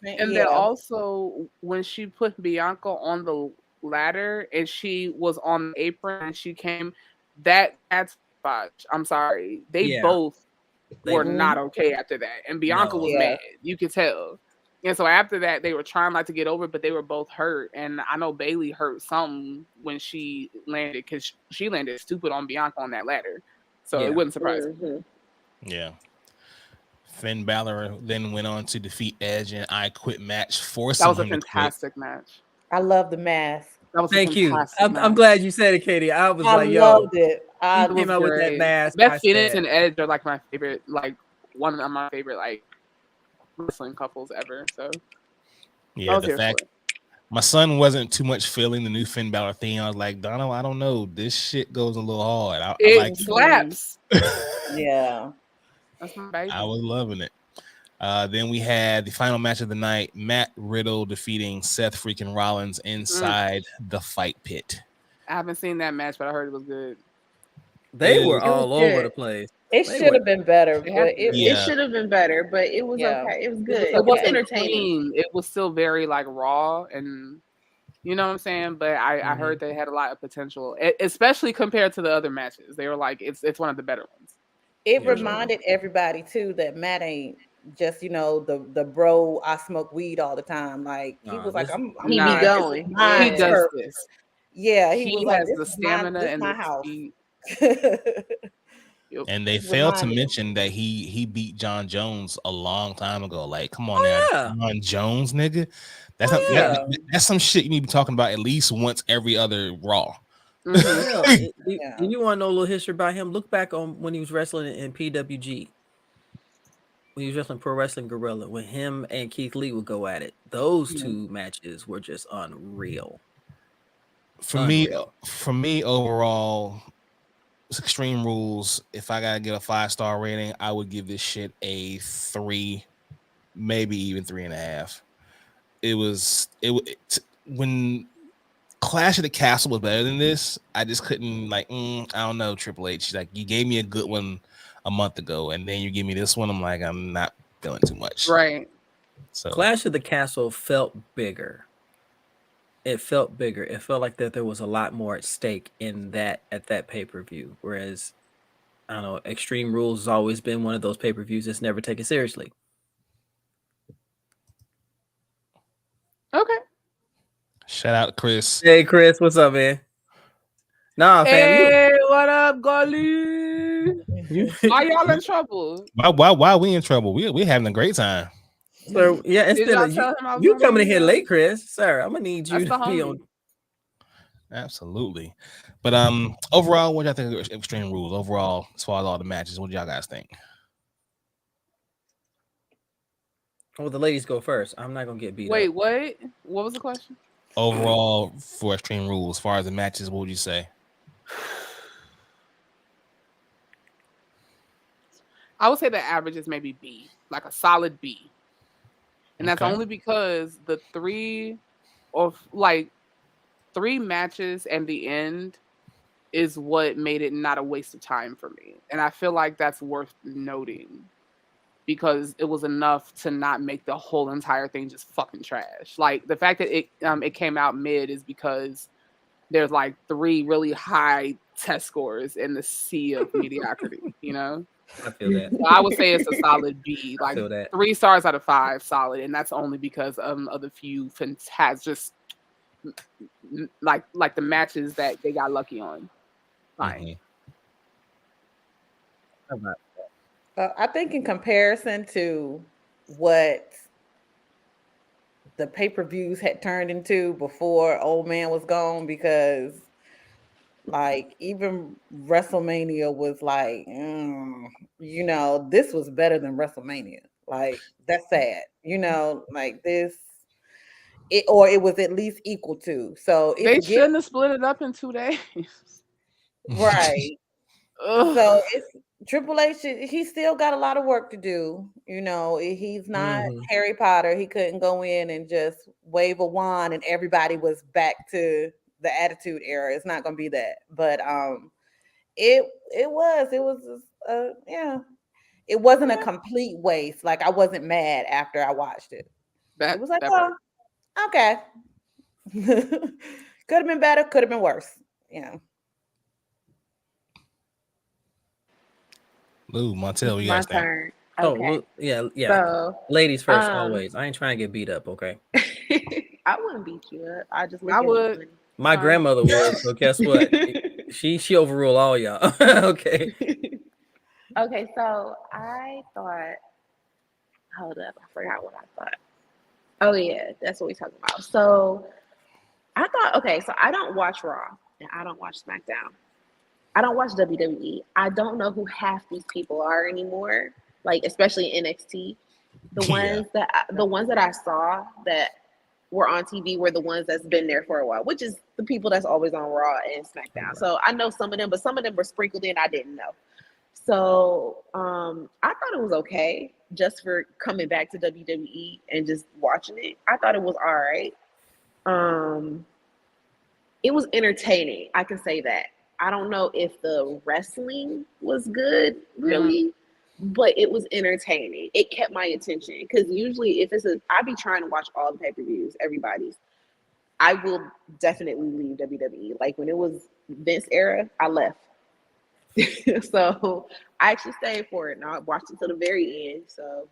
like and then also when she put Bianca on the ladder and she was on the apron and she came, that's botch. I'm sorry, they both were not okay after that, and Bianca was mad. You could tell. And so after that, they were trying not to get over it, but they were both hurt. And I know Bayley hurt something when she landed, because she landed stupid on Bianca on that ladder. So it wouldn't surprise me. Yeah. Finn Balor then went on to defeat Edge in an I Quit match, forcing him to quit. That was a fantastic match. I love the mask. Thank you. I'm glad you said it, KayDee. I was like, yo, loved it. I came out with that mask. Beth Phoenix and Edge are like my favorite, like one of my favorite, like wrestling couples ever. So yeah, the fact my son wasn't too much feeling the new Finn Balor thing. I was like, Donald, I don't know, this shit goes a little hard. It like slaps. Yeah, that's my baby. I was loving it. Then we had the final match of the night: Matt Riddle defeating Seth freaking Rollins inside the fight pit. I haven't seen that match, but I heard it was good. They were all over the place. It should have been better. It should have been better, but it was okay. It was good. It was entertaining. It was still very like raw, and you know what I'm saying. But I heard they had a lot of potential, especially compared to the other matches. They were like, it's one of the better ones. It reminded everybody too that Matt ain't just the bro. I smoke weed all the time. Like he was like, I'm he be going. He does this. Yeah, he was has like, the stamina and my the house. And they failed to mention that he beat John Jones a long time ago. Like, come on now, John Jones, nigga. That's some shit you need to be talking about at least once every other Raw. Do you want to know a little history about him? Look back on when he was wrestling in PWG. When he was wrestling Pro Wrestling Guerrilla, when him and Keith Lee would go at it. Those two matches were just unreal. For me, overall, Extreme Rules, if I gotta get a 5-star rating, I would give this shit a 3, maybe even 3.5. When Clash of the Castle was better than this, I just couldn't I don't know, Triple H. Like, you gave me a good one a month ago, and then you give me this one, I'm like, I'm not feeling too much. Right. So Clash of the Castle felt bigger. It felt bigger. It felt like that there was a lot more at stake in that at that pay-per-view. Whereas, I don't know, Extreme Rules has always been one of those pay-per-views that's never taken seriously. Okay. Shout out Chris. Hey Chris, what's up, man? Nah, fam. Hey, what up, Golly? Why y'all in trouble? Why we in trouble? We having a great time. So yeah, it's been you coming in here late, Chris. Sir, I'm gonna need you to be on. Absolutely. But overall, what y'all think of Extreme Rules? Overall, as far as all the matches, what do y'all guys think? Well, the ladies go first. I'm not gonna get beat. Wait, what? What was the question? Overall, for Extreme Rules, as far as the matches, what would you say? I would say the average is maybe B, like a solid B. And that's only because the three matches and the end is what made it not a waste of time for me. And I feel like that's worth noting because it was enough to not make the whole entire thing just fucking trash. Like the fact that it came out mid is because there's like 3 really high test scores in the sea of mediocrity, you know? I feel that. So I would say it's a solid B, like 3 stars out of 5, solid, and that's only because of the few just like the matches that they got lucky on. Fine. I think in comparison to what the pay-per-views had turned into before Old Man was gone, because like even WrestleMania was like, this was better than WrestleMania. Like, that's sad, like this, it was at least equal to. So they shouldn't have split it up in 2 days. Right. So it's Triple H. He still got a lot of work to do. He's not Harry Potter. He couldn't go in and just wave a wand and everybody was back to the Attitude Era. It's not going to be that. But it was it wasn't a complete waste. Like, I wasn't mad after I watched it. It was like, oh, okay. Could have been better. Could have been worse. Ooh, Montel, you guys turn. Okay. Oh, yeah. So, ladies first, always. I ain't trying to get beat up, okay? I wouldn't beat you up. I would. My grandmother would, so guess what? she overruled all y'all. Okay. Okay, so I thought, hold up, I forgot what I thought. Oh yeah, that's what we're talking about. So I thought, okay, so I don't watch Raw and I don't watch SmackDown. I don't watch WWE. I don't know who half these people are anymore. Like, especially NXT. The ones that I saw that were on TV were the ones that's been there for a while, which is the people that's always on Raw and SmackDown. Right. So I know some of them, but some of them were sprinkled in. I didn't know. So I thought it was okay just for coming back to WWE and just watching it. I thought it was all right. It was entertaining. I can say that. I don't know if the wrestling was good, really, but it was entertaining. It kept my attention because usually if I be trying to watch all the pay-per-views, everybody's. I will definitely leave WWE. Like when it was Vince era, I left. So I actually stayed for it and I watched it to the very end. So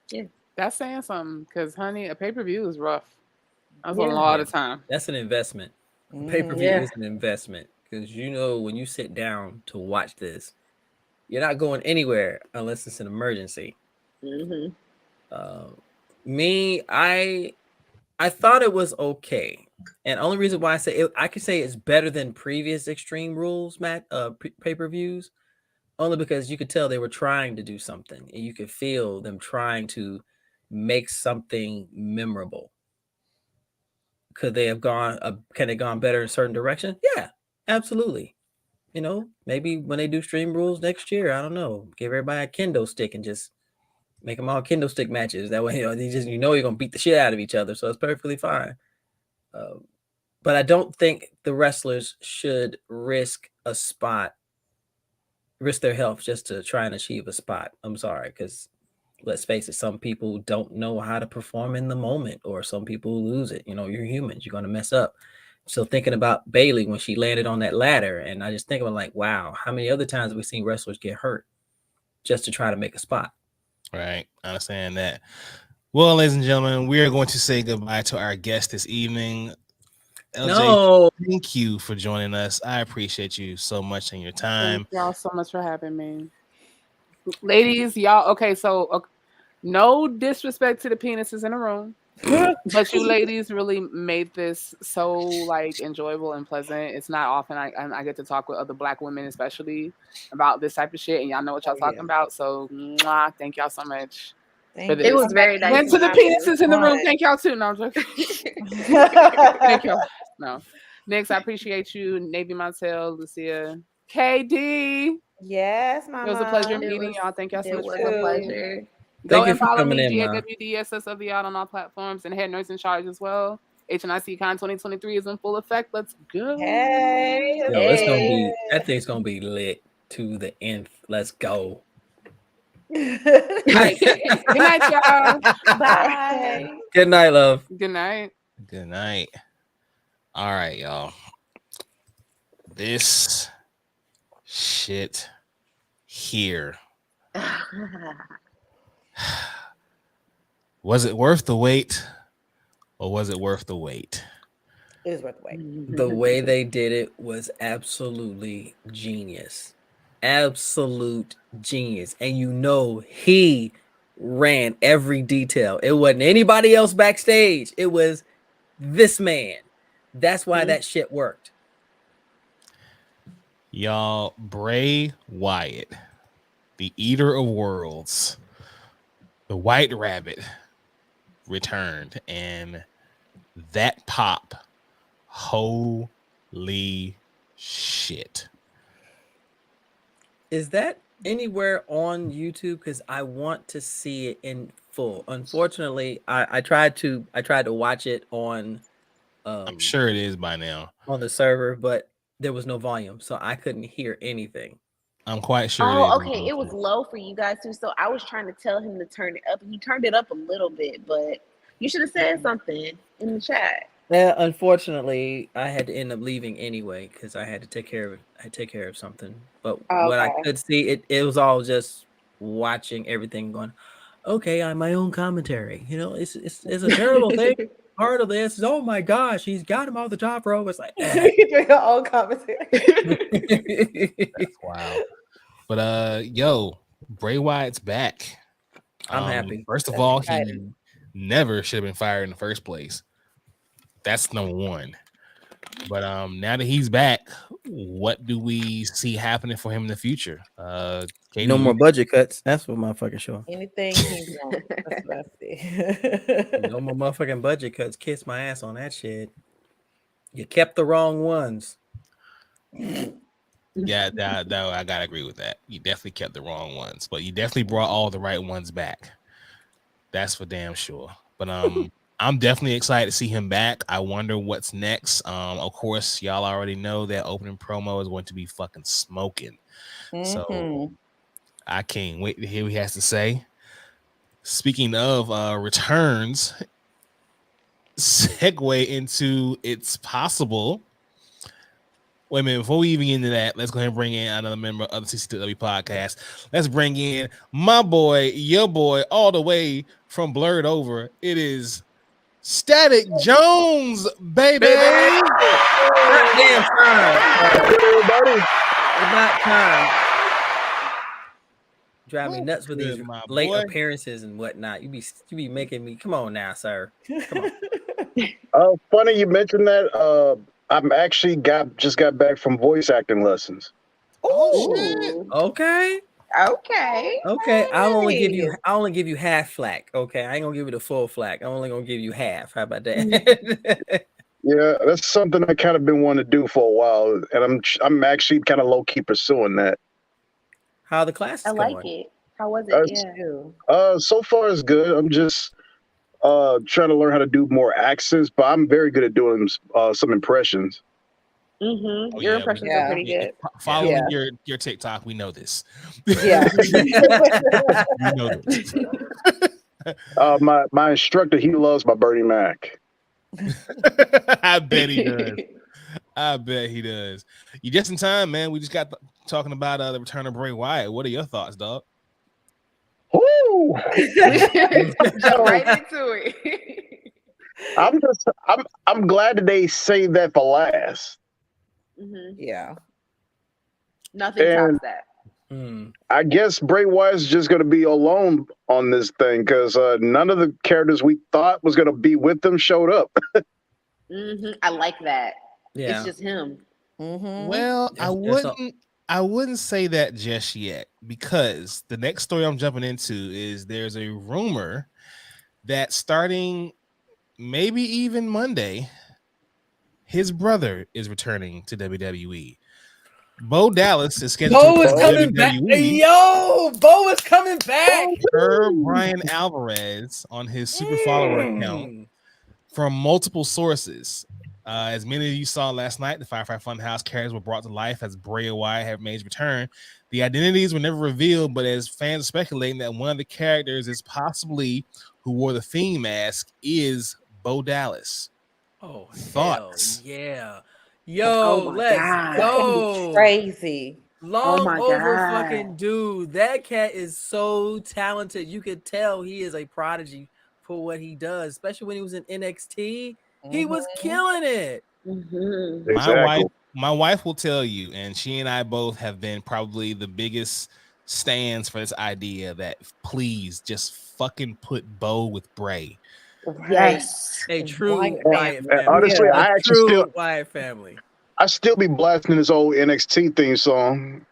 yeah. That's saying something because, honey, a pay-per-view is rough. That's a lot of time. That's an investment. Pay-per-view is an investment because when you sit down to watch this, you're not going anywhere unless it's an emergency. Me, I thought it was okay. And the only reason why I say I could say it's better than previous Extreme Rules pay-per-views, only because you could tell they were trying to do something, and you could feel them trying to make something memorable. Could they have gone? Can they gone better in a certain direction? Yeah, absolutely. Maybe when they do Extreme Rules next year, I don't know, give everybody a kendo stick and just make them all kendo stick matches. That way, they just you're gonna beat the shit out of each other, so it's perfectly fine. But I don't think the wrestlers should risk their health just to try and achieve a spot. I'm sorry, because let's face it, some people don't know how to perform in the moment, or some people lose it. You're humans, you're gonna mess up. So thinking about Bayley when she landed on that ladder, and I just think about like, wow, how many other times have we seen wrestlers get hurt just to try to make a spot? Right, I understand that. Well, ladies and gentlemen, we are going to say goodbye to our guest this evening. LJ, thank you for joining us. I appreciate you so much and your time. Thank y'all so much for having me. Ladies, y'all, okay, so no disrespect to the penises in the room, but you ladies really made this so like enjoyable and pleasant. It's not often I get to talk with other Black women, especially about this type of shit, and y'all know what y'all talking about. So, thank y'all so much. It was very nice. And to the penises in the room, thank y'all too. No, I'm joking. Thank y'all. No, Nix, I appreciate you, Navy Montel, Lucia, KayDee. Yes, mama. It was a pleasure meeting y'all. Thank y'all so much. It was a pleasure. Go and follow me, GAWDSS of the Out on all platforms, and Head Nurse in Charge as well. HNIC Con 2023 is in full effect. Let's go. Hey, it's gonna be that thing's gonna be lit to the nth. Let's go. Good night, y'all. Bye. Good night, love. Good night. Good night. All right, y'all. This shit here. Was it worth the wait, or was it worth the wait? It is worth the wait. The way they did it was absolutely genius. Absolute genius. And he ran every detail. It wasn't anybody else backstage. It was this man. That's why that shit worked. Y'all, Bray Wyatt, the Eater of Worlds, the White Rabbit, returned, and that pop, holy shit. Is that anywhere on YouTube? Because I want to see it in full. Unfortunately, I tried to watch it on I'm sure it is by now on the server, but there was no volume, so I couldn't hear anything. I'm quite sure. Oh, okay. It was low for you guys too. So I was trying to tell him to turn it up. He turned it up a little bit, but you should have said something in the chat. Yeah, unfortunately, I had to end up leaving anyway because I had to take care of something. But what I could see, it was all just watching everything going, okay, on my own commentary. You know, it's a terrible thing. Part of this is, oh my gosh, he's got him on the top rope. It's like your own commentary. Wow. But yo, Bray Wyatt's back. I'm happy. First of all, he never should have been fired in the first place. That's number one. But now that he's back, what do we see happening for him in the future? KayDee, no more budget cuts. That's what motherfucking show. Anything he wants. That's what I see. No more motherfucking budget cuts. Kiss my ass on that shit. You kept the wrong ones. Yeah, I gotta agree with that. You definitely kept the wrong ones, but you definitely brought all the right ones back. That's for damn sure. But I'm definitely excited to see him back. I wonder what's next. Of course, y'all already know that opening promo is going to be fucking smoking. So I can't wait to hear what he has to say. Speaking of returns, segue into It's Possible. Wait a minute, before we even get into that, let's go ahead and bring in another member of the CCW podcast. Let's bring in my boy, your boy, all the way from Blurred Over. It is Static Jones, baby. Damn time. Everybody. About time. Drive me nuts with these late appearances and whatnot. You be making me. Come on now, sir. Come on. Funny you mentioned that. I'm actually just got back from voice acting lessons. Oh, shit. Okay. I'll only give you half flack. Okay, I ain't gonna give you the full flack. I'm only gonna give you half. How about that? Yeah, that's something I kind of been wanting to do for a while, and I'm actually kind of low key pursuing that. How are the classes going? I like it. How was it? So far it's good. I'm just trying to learn how to do more accents, but I'm very good at doing some impressions. Mm-hmm. Your impressions are pretty good. Following your TikTok, we know this. Yeah. We know this. My instructor, he loves my Bernie Mac. I bet he does. You just in time, man. We just got talking about the return of Bray Wyatt. What are your thoughts, dog? Woo! Jump right into it. I'm glad that they saved that for last. Yeah. Nothing tops that. I guess Bray Wyatt's just going to be alone on this thing because none of the characters we thought was going to be with them showed up. I like that. Yeah. It's just him. Well, I wouldn't say that just yet because the next story I'm jumping into is there's a rumor that starting maybe even Monday, his brother is returning to WWE. Bo Dallas is scheduled to coming WWE. Back. Yo, Bo is coming back. Brian Alvarez on his super follower account from multiple sources. As many of you saw last night, the Firefly Funhouse characters were brought to life as Bray Wyatt have made his return. The identities were never revealed, but as fans are speculating that one of the characters is possibly who wore the Fiend mask is Bo Dallas. Oh, thoughts? Yeah. Yo, let's go. Crazy. Long over fucking dude. That cat is so talented. You could tell he is a prodigy for what he does, especially when he was in NXT. He was killing it. Exactly. My wife will tell you, and she and I both have been probably the biggest stands for this idea that please just fucking put Bo with Bray. Yes, a true Wyatt family. Honestly, A I actually true Wyatt family. I still be blasting his old NXT theme song.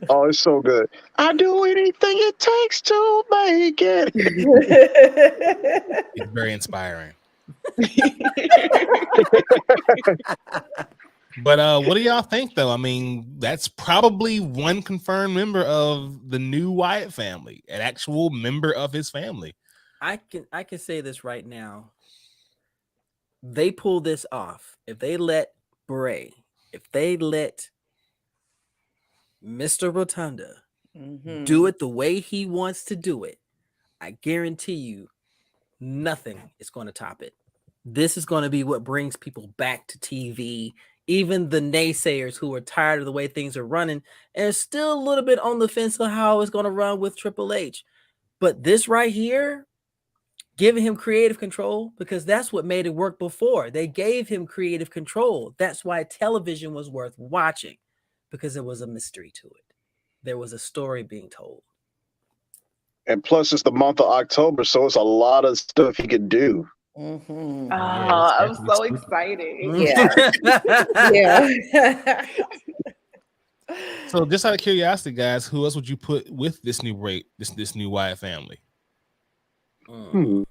Oh, it's so good. I do anything it takes to make it. It's very inspiring. But what do y'all think, though? I mean, that's probably one confirmed member of the new Wyatt family, an actual member of his family. I can say this right now. They pull this off. If they let Bray, if they let Mr. Rotunda do it the way he wants to do it, I guarantee you nothing is going to top it. This is going to be what brings people back to TV. Even the naysayers who are tired of the way things are running and still a little bit on the fence of how it's going to run with Triple H. But this right here, giving him creative control, because that's what made it work before. They gave him creative control. That's why television was worth watching, because there was a mystery to it. There was a story being told. And plus, it's the month of October, so it's a lot of stuff he could do. Oh, I'm so excited. Yeah. So, just out of curiosity, guys, who else would you put with this new Wyatt family? Would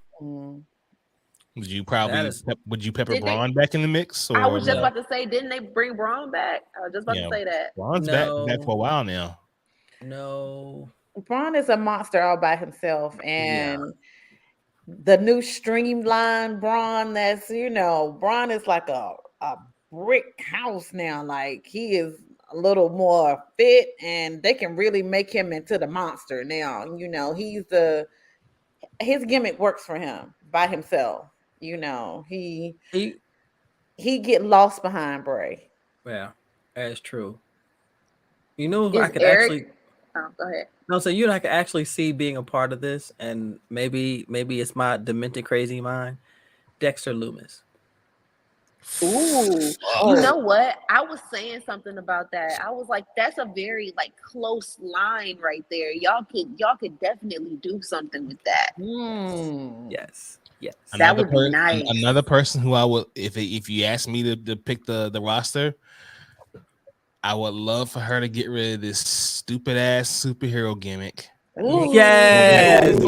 you pepper Braun back in the mix? Or I was just about to say, didn't they bring Braun back? I was just about to say that. Braun's back for a while now. No. Braun is a monster all by himself, and the new streamlined Braun, that's Braun is like a brick house now. Like, he is a little more fit, and they can really make him into the monster now. His gimmick works for him by himself. He get lost behind Bray. Yeah, that's true. I could actually. Oh, go ahead. No, so I could actually see being a part of this, and maybe it's my demented, crazy mind. Dexter Lumis. Ooh, you know what? I was saying something about that. I was like, that's a very close line right there. Y'all could definitely do something with that. Yes. That would be nice. Another person who I would, if you ask me to pick the roster, I would love for her to get rid of this stupid ass superhero gimmick. Ooh. Yes,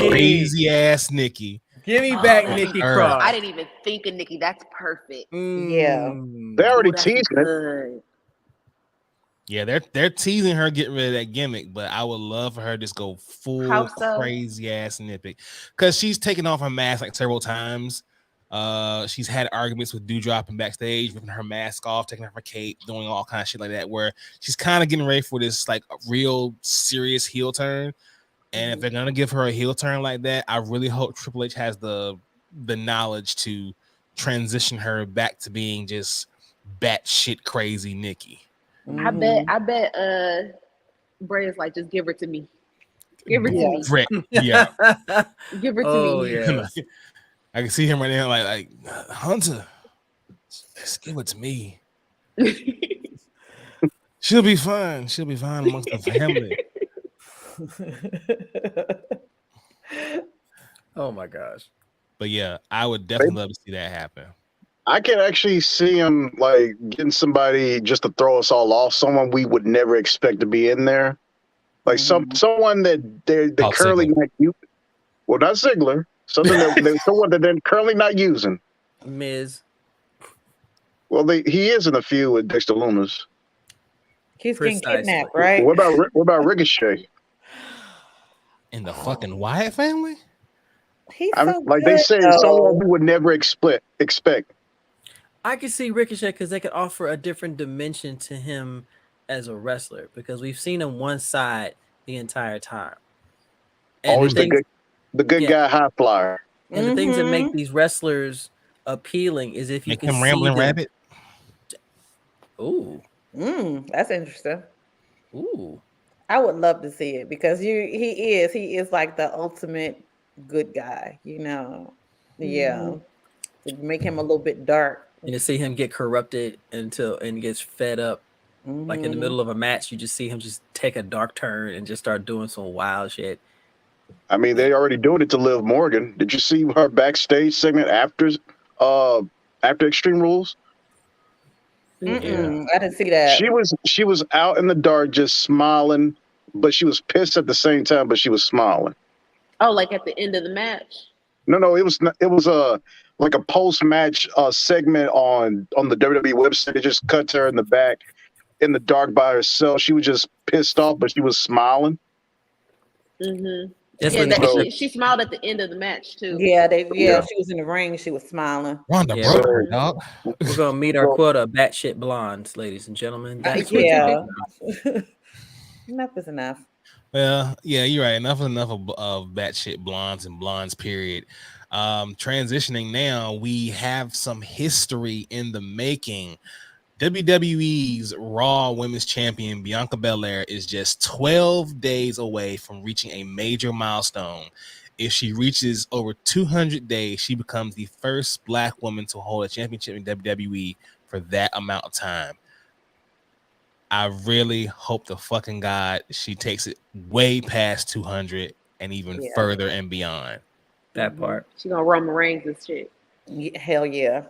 crazy ass Nikki. Give me back Nikki Cross. I didn't even think of Nikki. That's perfect. Yeah, they already teased it. Yeah, they're teasing her getting rid of that gimmick, but I would love for her to just go full crazy ass nitpick, because she's taken off her mask several times. She's had arguments with Doudrop and backstage, ripping her mask off, taking off her cape, doing all kind of shit like that, where she's kind of getting ready for this a real serious heel turn. And if they're gonna give her a heel turn like that, I really hope Triple H has the knowledge to transition her back to being just batshit crazy Nikki. I bet Bray is just give her to me. Give her to me. Yeah. Give her to me. Yeah. I can see him right now like Hunter, just give it to me. She'll be fine. She'll be fine amongst the family. Oh my gosh. But yeah, I would definitely love to see that happen. I can actually see him getting somebody just to throw us all off, someone we would never expect to be in there. Someone that they're currently not using. Well, not Ziggler. Someone that they're currently not using. Miz. Well, he is in a few with Dexter Lumis. He's getting kidnapped, right? What about Ricochet? In the fucking Wyatt family? He's so good, they say, someone we would never expect. I could see Ricochet because they could offer a different dimension to him as a wrestler, because we've seen him one side the entire time. And always the good guy high flyer. And the things that make these wrestlers appealing is if you can him rambling rabbit. Ooh. That's interesting. Ooh. I would love to see it, because he is like the ultimate good guy, Yeah. To make him a little bit dark. And to see him get corrupted and gets fed up. Like in the middle of a match, you just see him just take a dark turn and just start doing some wild shit. I mean, they already doing it to Liv Morgan. Did you see her backstage segment after Extreme Rules? I didn't see that. She was out in the dark, just smiling, but she was pissed at the same time. But she was smiling. Oh, like at the end of the match? No, it was like a post match segment on the WWE website. It just cut to her in the back, in the dark by herself. She was just pissed off, but she was smiling. Mm-hmm. Yeah, she smiled at the end of the match too. Yeah, she was in the ring. She was smiling. Ronda broke her, dog. We're gonna meet our quota of batshit blondes, ladies and gentlemen. Enough is enough. Well, yeah, you're right. Enough of batshit blondes and blondes. Period. Transitioning now, we have some history in the making. WWE's Raw Women's Champion Bianca Belair is just 12 days away from reaching a major milestone. If she reaches over 200 days, she becomes the first Black woman to hold a championship in WWE for that amount of time. I really hope to fucking God she takes it way past 200 and even further and beyond. That part. She gonna Roman Reigns and shit. Hell yeah.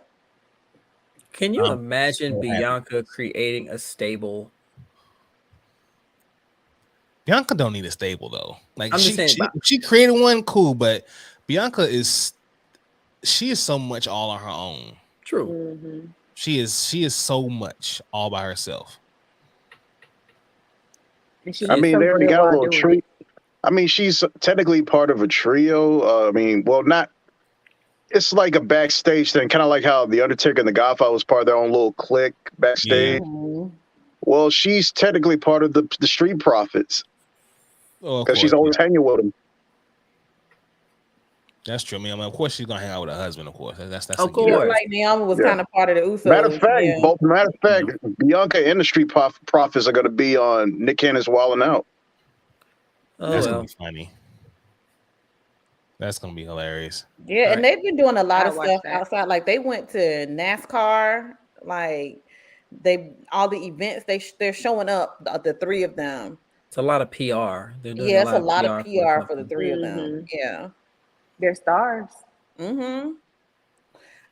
Can you imagine Bianca creating a stable? Bianca don't need a stable though. Like I'm just saying, she created one, cool, but Bianca she is so much all on her own. True. Mm-hmm. She is so much all by herself. I mean, they already got a little trio. I mean, she's technically part of a trio. I mean, well, not. It's like a backstage thing, kind of like how The Undertaker and The Godfather was part of their own little clique backstage. Yeah. Well, she's technically part of the Street Profits because she's always hanging with them. That's true. I mean, of course, she's gonna hang out with her husband. Of course, that's of course. Like Naomi was kind of part of the Usos. Matter of fact, Bianca and the Street Profits are gonna be on Nick Cannon's Wildin' Out. That's gonna be funny. That's gonna be hilarious. Yeah, and they've been doing a lot of stuff outside. Like they went to NASCAR. Like all the events they're showing up. The three of them. It's a lot of PR. It's a lot of PR for the three of them. Yeah, they're stars. Mm-hmm.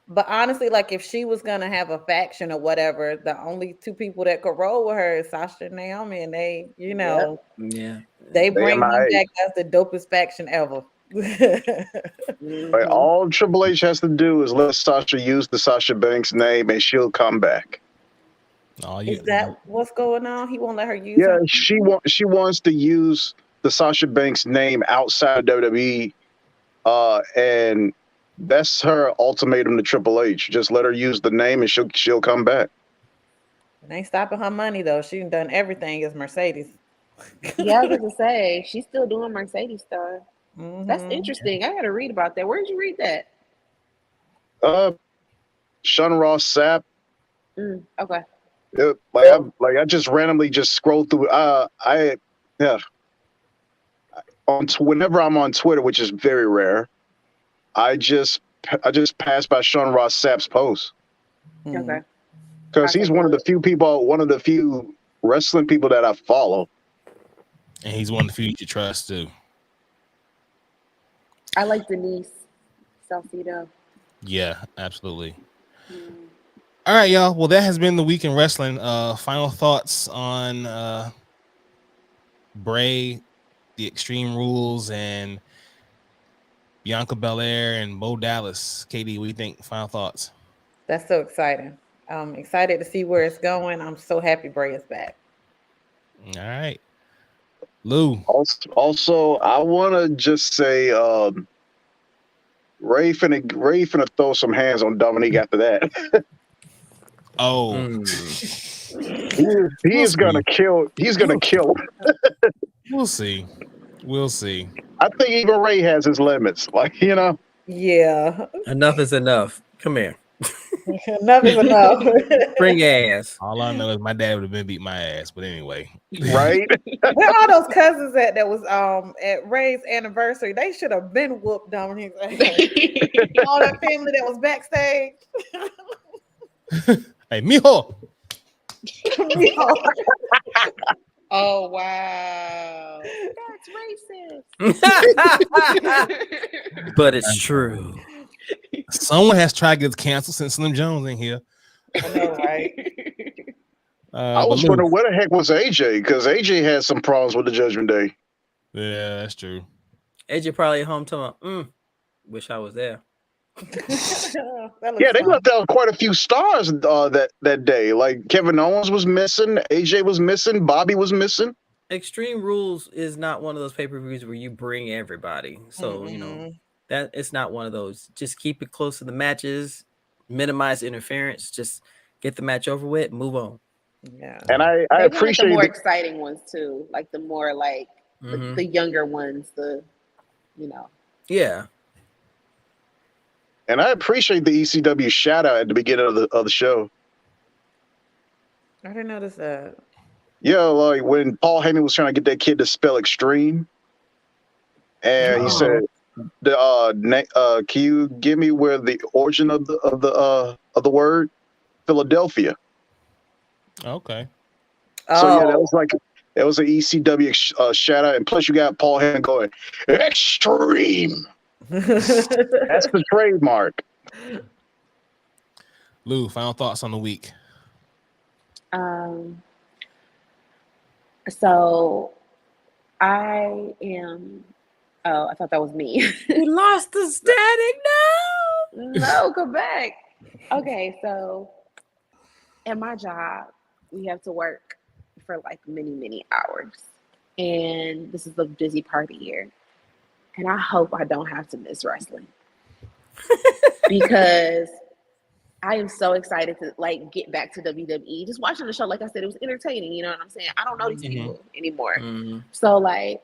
But honestly, like if she was gonna have a faction or whatever, the only two people that could roll with her is Sasha and Naomi, and they, they bring them back as the dopest faction ever. Like, all Triple H has to do is let Sasha use the Sasha Banks name, and she'll come back. Is that what's going on? He won't let her use. Yeah, she wants to use the Sasha Banks name outside of WWE, and that's her ultimatum to Triple H. Just let her use the name, and she'll come back. It ain't stopping her money though. She's done everything as Mercedes. Yeah, I was gonna say she's still doing Mercedes stuff. Mm-hmm. That's interesting. I gotta read about that. Where did you read that? Sean Ross Sapp. Okay. I just randomly just scroll through. Whenever I'm on Twitter, which is very rare, I just pass by Sean Ross Sapp's post. Okay. Because he's one of the few wrestling people that I follow. And he's one of the few you should trust too. I like Denise Salcido. Yeah, absolutely. All right, y'all. Well, that has been the week in wrestling. Final thoughts on Bray, the Extreme Rules, and Bianca Belair and Bo Dallas. KayDee, what do you think? Final thoughts? That's so exciting. I'm excited to see where it's going. I'm so happy Bray is back. All right. Lou. Also, I want to just say Ray finna throw some hands on Dominique after that. He's gonna kill. He's gonna kill. We'll see. I think even Ray has his limits. Like, Yeah. Enough is enough. Come here. Enough is enough. Bring your ass. All I know is my dad would have been beating my ass, but anyway. Right? Where all those cousins that was at Ray's anniversary? They should have been whooped down his ass. All that family that was backstage. Hey, mijo. Oh wow. That's racist. But it's true. Someone has tried to get canceled since Slim Jones in here. I know, right? I was wondering where the heck was AJ, because AJ had some problems with the Judgment Day. Yeah, that's true. AJ probably at home talking, wish I was there. Yeah, they left out quite a few stars that day. Like Kevin Owens was missing, AJ was missing, Bobby was missing. Extreme Rules is not one of those pay-per-views where you bring everybody. So, you know, that it's not one of those. Just keep it close to the matches, minimize interference, just get the match over with, move on. Yeah. And I appreciate the more exciting ones too, like the more like the younger ones, Yeah. And I appreciate the ECW shout out at the beginning of the show. I didn't notice that. Yeah, like when Paul Heyman was trying to get that kid to spell extreme, and he said, "Can you give me where the origin of the word Philadelphia?" Okay. So yeah, that was an ECW shout out, and plus you got Paul Heyman going extreme. That's the trademark. Lou, final thoughts on the week. So I am. Oh, I thought that was me. You lost the static now. No, come back. Okay, so at my job, we have to work for like many hours, and this is the busy part of the year. And I hope I don't have to miss wrestling because I am so excited to like get back to WWE. Just watching the show, like I said, it was entertaining. You know what I'm saying? I don't know these people anymore. So like,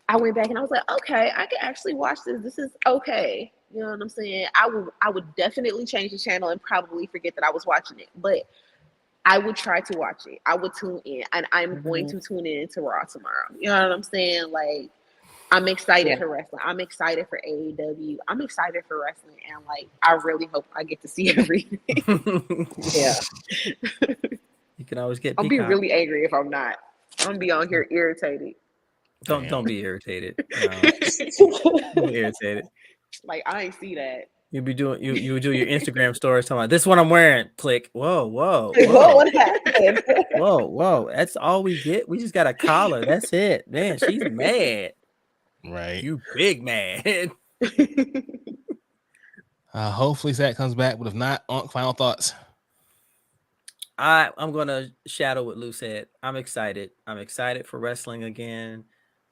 I went back and I was like, okay, I can actually watch this. This is okay. You know what I'm saying? I would definitely change the channel and probably forget that I was watching it, but I would try to watch it. I would tune in, and I'm going to tune in to Raw tomorrow. You know what I'm saying? Like, I'm excited for wrestling. I'm excited for AEW. I'm excited for wrestling, and like, I really hope I get to see everything. Yeah. You can always get. I'll be really angry if I'm not. I'm gonna be on here irritated. Don't be irritated. Don't be irritated. Like, I ain't see that. You would do your Instagram stories talking about this one I'm wearing. Click. Whoa. What happened? Whoa. That's all we get. We just got a collar. That's it. Man, she's mad. Right. You big man. Hopefully Zach comes back, but if not, final thoughts. I'm gonna shadow what Lou said. I'm excited. I'm excited for wrestling again.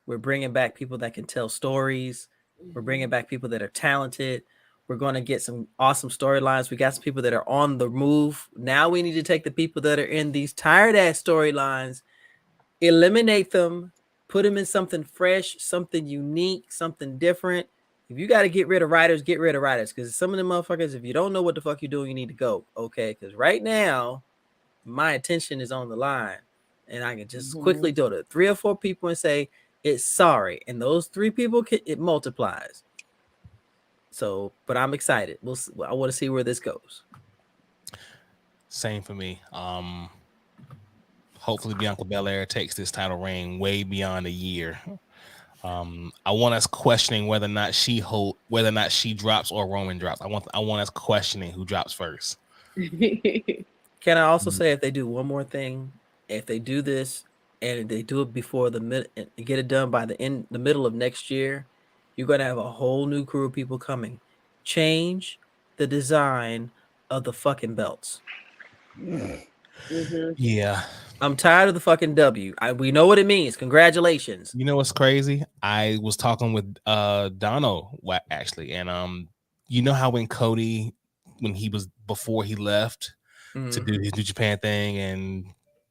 We're bringing back people that can tell stories. We're bringing back people that are talented. We're going to get some awesome storylines. We got some people that are on the move. Now we need to take the people that are in these tired ass storylines, eliminate them, put them in something fresh, something unique, something different. If you got to get rid of writers, get rid of writers. Because some of them motherfuckers, if you don't know what the fuck you're doing, you need to go. Okay? Because right now, my attention is on the line. And I can just quickly go to 3 or 4 people and say, it's sorry. And those 3 people, it multiplies. So, but I'm excited. I want to see where this goes. Same for me. Hopefully Bianca Belair takes this title reign way beyond a year. I want us questioning whether or not she drops or Roman drops. I want us questioning who drops first. Can I also say, if they do one more thing, if they do this and they do it before get it done by the middle of next year, you're going to have a whole new crew of people coming. Change the design of the fucking belts. Yeah. I'm tired of the fucking W. We know what it means. Congratulations. You know what's crazy? I was talking with Dono actually, and you know how before he left to do his New Japan thing and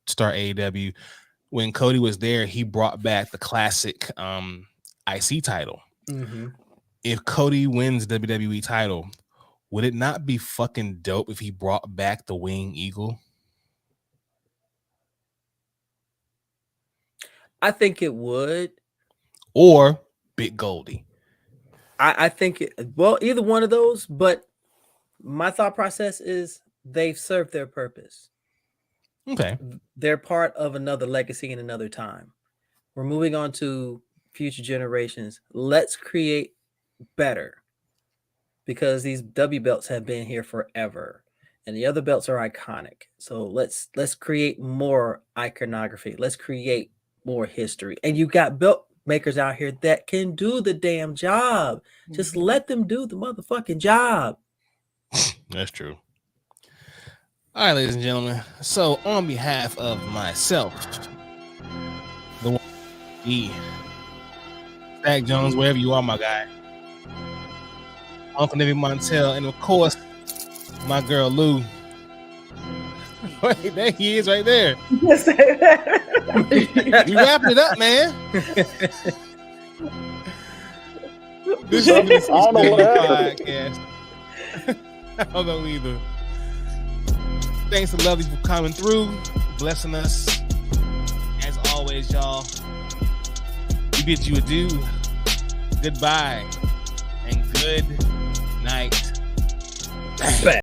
start AEW, when Cody was there, he brought back the classic IC title. If Cody wins the WWE title, would it not be fucking dope if he brought back the Winged Eagle? I think it would. Or Big Goldie. I think either one of those, but my thought process is they've served their purpose. Okay. They're part of another legacy in another time. We're moving on to future generations, let's create better, because these W belts have been here forever and the other belts are iconic. So let's create more iconography. Let's create more history. And you got belt makers out here that can do the damn job. Just let them do the motherfucking job. That's true. All right, ladies and gentlemen. So on behalf of myself, the one, Zach Jones, wherever you are, my guy, Uncle Navy Montel, and of course, my girl Lou. Wait, there he is right there. You wrapping it up, man. This is the podcast. I don't know either. Thanks to Lovely for coming through, blessing us. As always, y'all, we bid you adieu, goodbye, and good night.